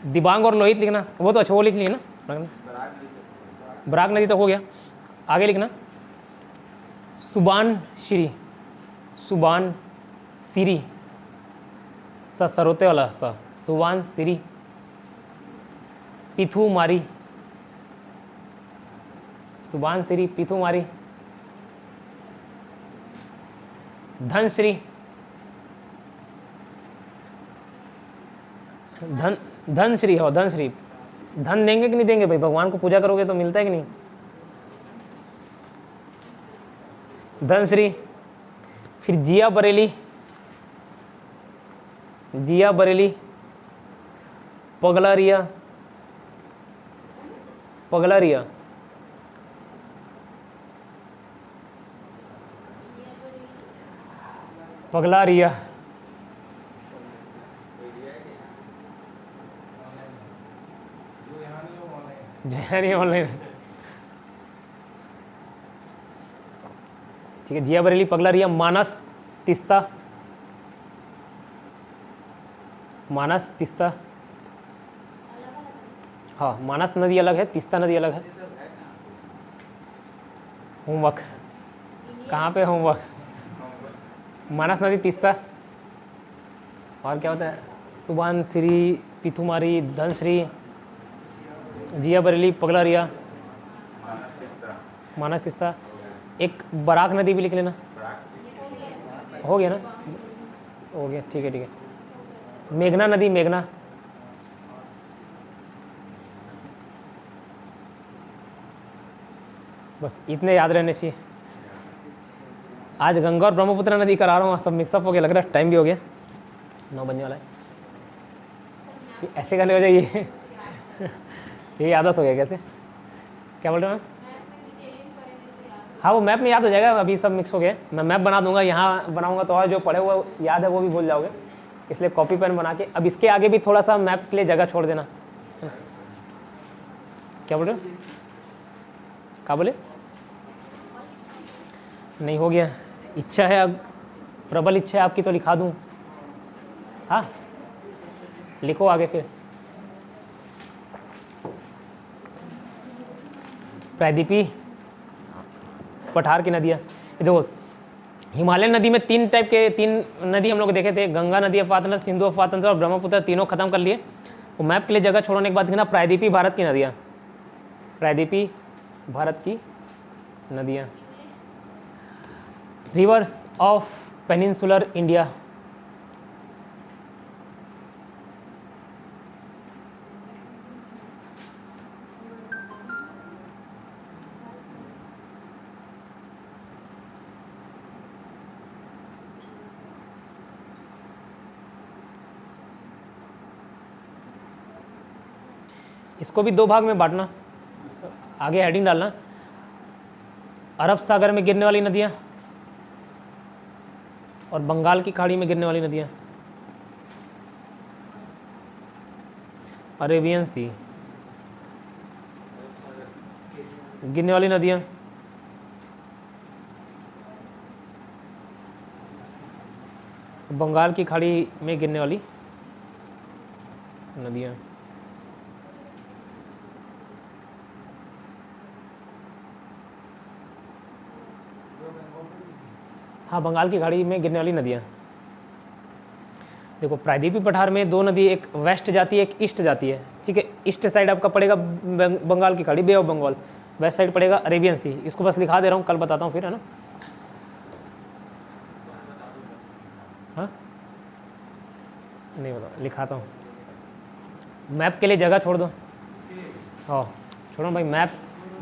दिबांग और लोहित लिखना, वो तो अच्छा वो लिख लिए ना, बराक नदी तक हो गया। आगे लिखना सुबान श्री, सुबान सिरी, सरोते वाला स, सुबान सिरी, पिथुमारी, सुबान सिरी पिथुमारी, धनश्री, धनश्री हो, धनश्री, धन देंगे कि नहीं देंगे भाई, भगवान को पूजा करोगे तो मिलता है कि नहीं, धनश्री। फिर जिया बरेली, जिया बरेली, पगलारिया, पगलारिया, पगलारिया, जहरी ऑनलाइन, ठीक है। जिया बरेली, पगलारिया, मानस तिस्ता, मानस तिस्ता, हाँ मानस नदी अलग है, तिस्ता नदी अलग है। होमवर्क कहाँ पे, होमवर्क, मानस नदी तिस्ता, और क्या होता है, सुबान श्री पिथुमारी, धनश्री, जिया बरेली, पगलारिया, मानस तिस्ता। एक बराक नदी भी लिख लेना, हो गया ना, हो गया, ठीक है ठीक है। मेघना नदी, मेघना, बस इतने याद रहने चाहिए। आज गंगा और ब्रह्मपुत्र नदी करा रहा हूँ, सब मिक्सअप हो गया लग रहा है, टाइम भी हो गया, 9 बजने वाला है। ऐसे करने हो जाइए ये आदत हो गया कैसे, क्या बोल रहे हो? हाँ वो मैप में याद हो जाएगा, अभी सब मिक्स हो गया, मैं मैप बना दूंगा, यहाँ बनाऊंगा तो और जो पढ़े हुआ याद है वो भी भूल जाओगे, इसलिए कॉपी पेन बना के अब इसके आगे भी थोड़ा सा मैप के लिए जगह छोड़ देना। क्या बोल रहे हो, क्या बोले? नहीं हो गया, इच्छा है, प्रबल इच्छा है आपकी तो लिखा दूं, हाँ लिखो आगे फिर। प्रायद्वीपी पठार की नदियाँ, देखो हिमालयन नदी में 3 टाइप के 3 नदी हम लोग देखे थे, गंगा नदी अफवाह तंत्र, सिंधु अफवाह तंत्र और ब्रह्मपुत्र, तीनों खत्म कर लिए। वो मैप के लिए जगह छोड़ने के बाद देखना प्रायद्वीपी भारत की नदियाँ, प्रायद्वीपी भारत की नदियाँ, रिवर्स ऑफ पेनिनसुलर इंडिया, इसको भी 2 भाग में बांटना, आगे हेडिंग डालना, अरब सागर में गिरने वाली नदियाँ और बंगाल की खाड़ी में गिरने वाली नदियाँ, अरेबियन सी गिरने वाली नदियाँ, बंगाल की खाड़ी में गिरने वाली नदियाँ। हाँ, बंगाल की खाड़ी में गिरने वाली नदियाँ। देखो प्रायद्वीपीय पठार में 2 नदी, एक वेस्ट जाती है, एक ईस्ट जाती है, ठीक है। ईस्ट साइड आपका पड़ेगा बंगाल की खाड़ी, बे ऑफ बंगाल, वेस्ट साइड पड़ेगा अरेबियन सी। इसको बस लिखा दे रहा हूँ, कल बताता हूँ फिर, है ना। हाँ नहीं बता, लिखाता हूँ, मैप के लिए जगह छोड़ दो। हाँ छोड़ो भाई, मैप,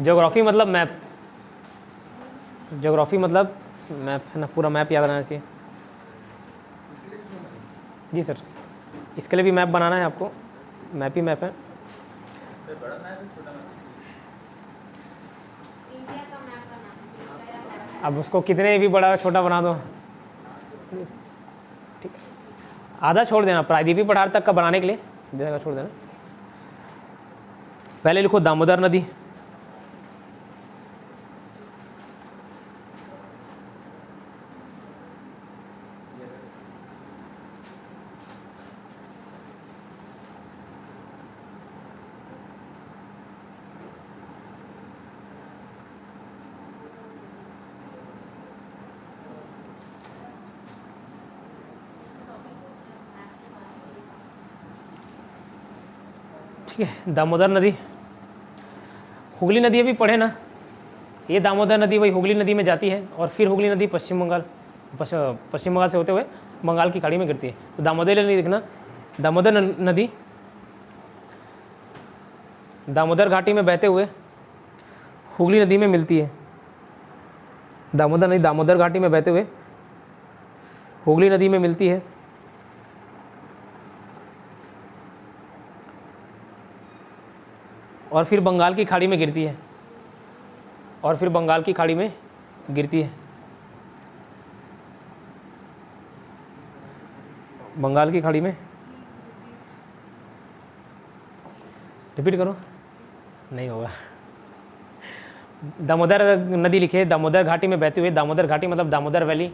ज्योग्राफी मतलब मैप, ज्योग्राफी मतलब मैप, है ना, पूरा मैप याद रहना चाहिए। जी सर, इसके लिए भी मैप बनाना है आपको, मैप ही मैप है। अब उसको कितने भी बड़ा छोटा बना दो, ठीक, आधा छोड़ देना, प्रायद्वीपीय पठार तक का बनाने के लिए जगह छोड़ देना। पहले लिखो दामोदर नदी, ठीक है। दामोदर नदी, हुगली नदी अभी पढ़े ना, ये दामोदर नदी वही हुगली नदी में जाती है और फिर हुगली नदी पश्चिम बंगाल से होते हुए बंगाल की खाड़ी में गिरती है। तो दामोदर नदी देखना, दामोदर नदी दामोदर घाटी में बहते हुए हुगली नदी में मिलती है। दामोदर नदी दामोदर घाटी में बहते हुए हुगली नदी में मिलती है और फिर बंगाल की खाड़ी में गिरती है, और फिर बंगाल की खाड़ी में गिरती है, बंगाल की खाड़ी में। रिपीट करो, नहीं होगा। दामोदर नदी लिखे, दामोदर घाटी में बहते हुए, दामोदर घाटी मतलब दामोदर वैली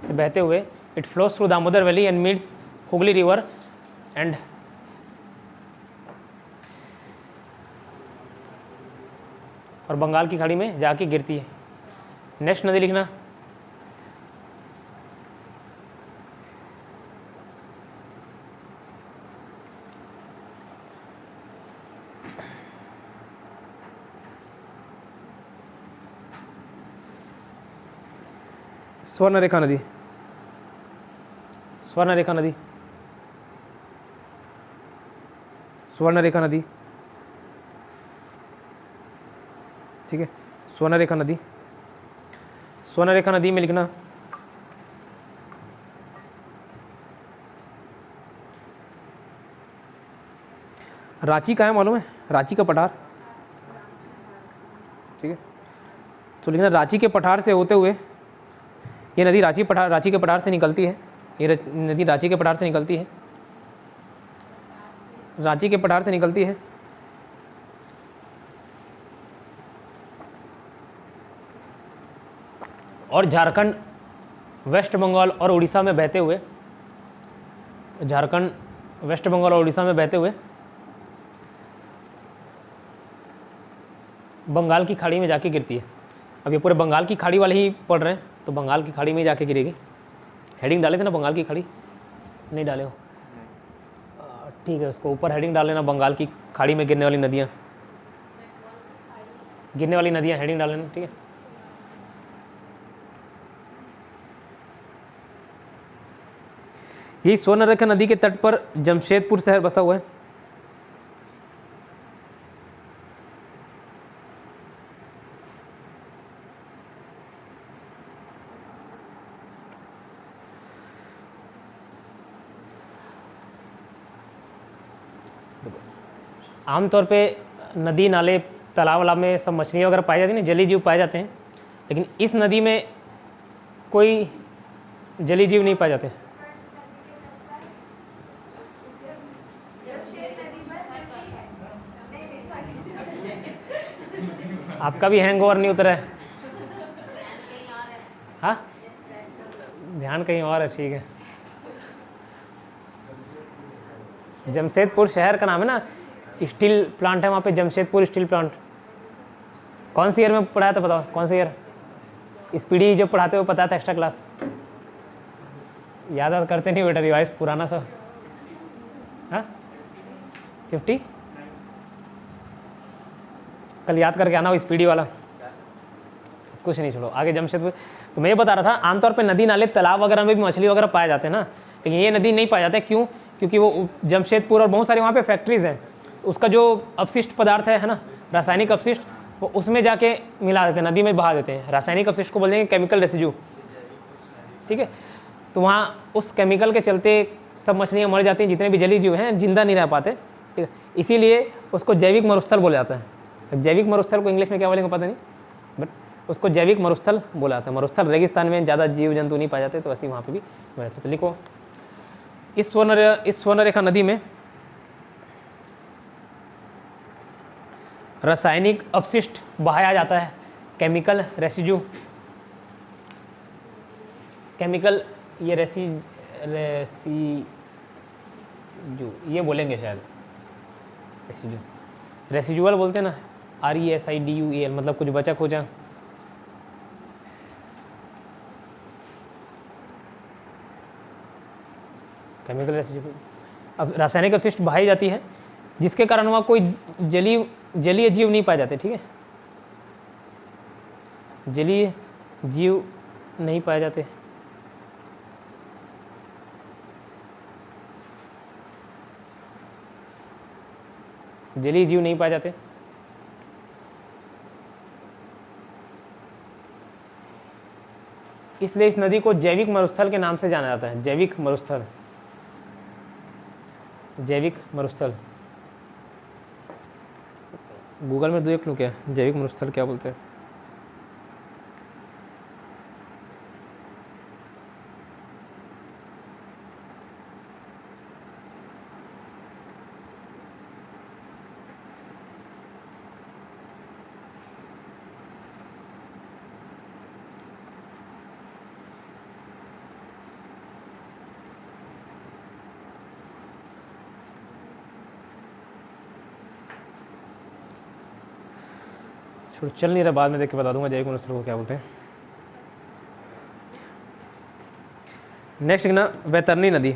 से बहते हुए, it flows through Damodar valley and meets Hooghly river and और बंगाल की खाड़ी में जाके गिरती है। नेक्स्ट नदी लिखना, स्वर्णरेखा नदी, स्वर्णरेखा नदी, स्वर्णरेखा नदी, ठीक है। स्वर्णरेखा नदी, स्वर्णरेखा नदी में लिखना रांची का है, मालूम है, रांची का पठार, ठीक है। तो लिखना रांची के पठार से होते हुए, ये नदी रांची के पठार से निकलती है, ये नदी रांची के पठार से निकलती है, रांची के पठार से निकलती है और झारखंड, वेस्ट बंगाल और उड़ीसा में बहते हुए, झारखंड, वेस्ट बंगाल और उड़ीसा में बहते हुए बंगाल की खाड़ी में जाके गिरती है। अब ये पूरे बंगाल की खाड़ी वाले ही पढ़ रहे हैं, तो बंगाल की खाड़ी में ही जाके गिरेगी। हेडिंग डाले थे ना बंगाल की खाड़ी, नहीं डाले हो, ठीक है, उसको ऊपर हेडिंग डाल लेना, बंगाल की खाड़ी में गिरने वाली नदियाँ, गिरने वाली नदियाँ हेडिंग डाल लेना, ठीक है। यही स्वर्णरेखा नदी के तट पर जमशेदपुर शहर बसा हुआ है। आमतौर पे नदी नाले तालाब वालाब में सब मछलियाँ वगैरह पाई जाती हैं, जलीय जीव पाए जाते हैं, लेकिन इस नदी में कोई जलीय जीव नहीं पाए जाते। आपका भी हैंगओवर नहीं उतरा है? हाँ, ध्यान कहीं और है, ठीक है। जमशेदपुर शहर का नाम है ना, स्टील प्लांट है वहाँ पे, जमशेदपुर स्टील प्लांट। कौन सी ईयर में पढ़ाया था बताओ, कौन सी ईयर? स्पीडी जब पढ़ाते हो पता था एक्स्ट्रा क्लास, याद करते नहीं बेटा, रिवाइज पुराना सब। हाँ 50, कल याद करके आना वो स्पीडी वाला। कुछ नहीं, छोड़ो आगे। जमशेदपुर, तो मैं ये बता रहा था, आमतौर पे नदी नाले तालाब वगैरह में भी मछली वगैरह पाए जाते हैं ना, लेकिन ये नदी नहीं पाए जाते। क्यों? क्योंकि वो जमशेदपुर और बहुत सारे वहाँ पे फैक्ट्रीज हैं, उसका जो अपशिष्ट पदार्थ है ना, रासायनिक अपशिष्ट, वो उसमें जाके मिला देते हैं, नदी में बहा देते हैं। रासायनिक अपशिष्ट को बोल देंगे केमिकल रेसिड्यू, ठीक है। तो वहाँ उस केमिकल के चलते सब मछलियाँ मर जाती हैं, जितने भी जलीय जीव हैं जिंदा नहीं रह पाते, ठीक है। इसीलिए उसको जैविक मरुस्थल बोला जाता है। जैविक मरुस्थल को इंग्लिश में क्या बोलेंगे पता नहीं, बट उसको जैविक मरुस्थल बोला जाता है। मरुस्थल रेगिस्तान में ज़्यादा जीव जंतु नहीं पाए जाते, तो ऐसे वहाँ पे भी रहते हैं। तो लिखो, इस स्वर्णरेखा नदी में रासायनिक अपशिष्ट बहाया जाता है, केमिकल रेसिड्यू, केमिकल ये रेसिड्यू ये बोलेंगे शायद, रेसिड्यू, रेसिजुअल बोलते हैं ना, RESIDUAL, मतलब कुछ बचा खोजा। Chemical residue. अब रासायनिक अपशिष्ट बहाई जाती है, जिसके कारण वहाँ कोई जलीय जीव नहीं पाए जाते, ठीक है। जलीय जीव नहीं पाए जाते। जलीय जीव नहीं पाए जाते, इसलिए इस नदी को जैविक मरुस्थल के नाम से जाना जाता है। जैविक मरुस्थल, जैविक मरुस्थल। गूगल में देख लूँ क्या, जैविक मरुस्थल क्या बोलते हैं। छोड़, चल नहीं रहा, बाद में देख के बता दूंगा जैविक मरुस्थल को क्या बोलते हैं। नेक्स्ट ना, वैतरणी नदी।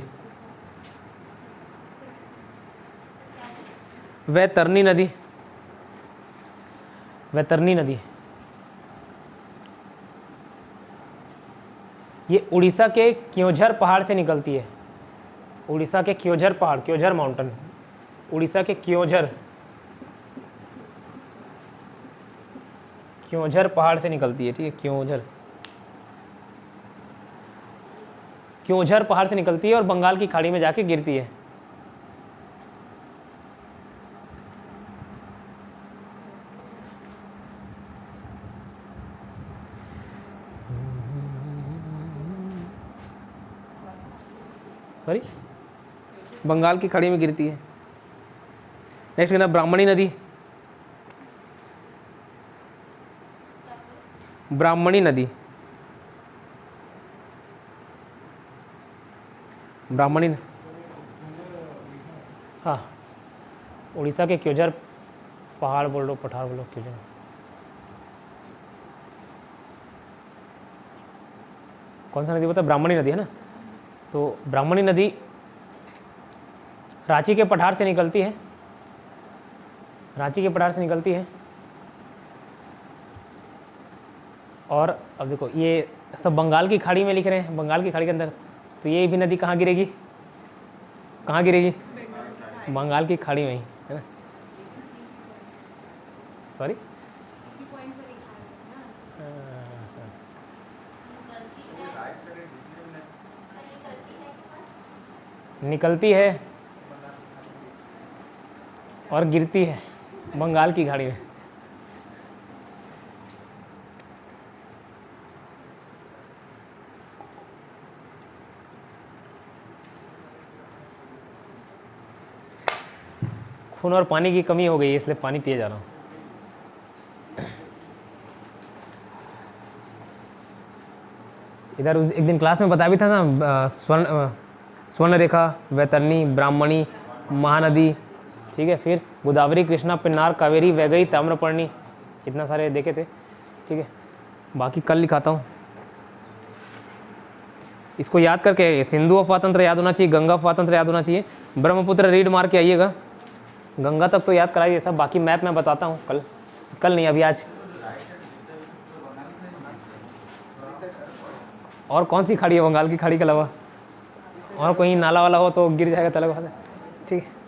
वैतरणी नदी, वैतरणी नदी ये उड़ीसा के क्योंझर पहाड़ से निकलती है। उड़ीसा के क्योंझर पहाड़, क्योंझर माउंटेन, उड़ीसा के क्योंझर पहाड़ से निकलती है, ठीक है। क्योंझर पहाड़ से निकलती है और बंगाल की खाड़ी में जाके गिरती है। सॉरी, बंगाल की खाड़ी में गिरती है। नेक्स्ट ना, ब्राह्मणी नदी। ब्राह्मणी नदी, ब्राह्मणी, हाँ, उड़ीसा के क्योंझर पहाड़ बोल लो, पठार बोलो, क्योंझर। कौन सा नदी बोलता है? ब्राह्मणी नदी है ना। तो ब्राह्मणी नदी रांची के पठार से निकलती है, रांची के पठार से निकलती है। और अब देखो, ये सब बंगाल की खाड़ी में लिख रहे हैं, बंगाल की खाड़ी के अंदर। तो ये भी नदी कहाँ गिरेगी? कहाँ गिरेगी? बंगाल की खाड़ी में ही, है ना। सॉरी, निकलती है और गिरती है। बंगाल की खाड़ी में। खून और पानी की कमी हो गई है, इसलिए पानी पिए जा रहा हूँ। इधर एक दिन क्लास में बताया भी था ना, स्वर्ण रेखा, वैतरणी, ब्राह्मणी, महानदी, ठीक है, फिर गोदावरी, कृष्णा, पेन्नार, कावेरी, वैगई, ताम्रपर्णी, इतना सारे देखे थे, ठीक है। बाकी कल लिखाता हूँ। इसको याद करके सिंधु अफवाह तंत्र याद होना चाहिए, गंगा अफवाह तंत्र याद होना चाहिए, ब्रह्मपुत्र रीड मार के आइएगा। गंगा तक तो याद करा दिया था, बाकी मैप मैं बताता हूँ कल नहीं, अभी आज। और कौन सी खाड़ी है बंगाल की खाड़ी के अलावा? और कोई नाला वाला हो तो गिर जाएगा तलक, ठीक है।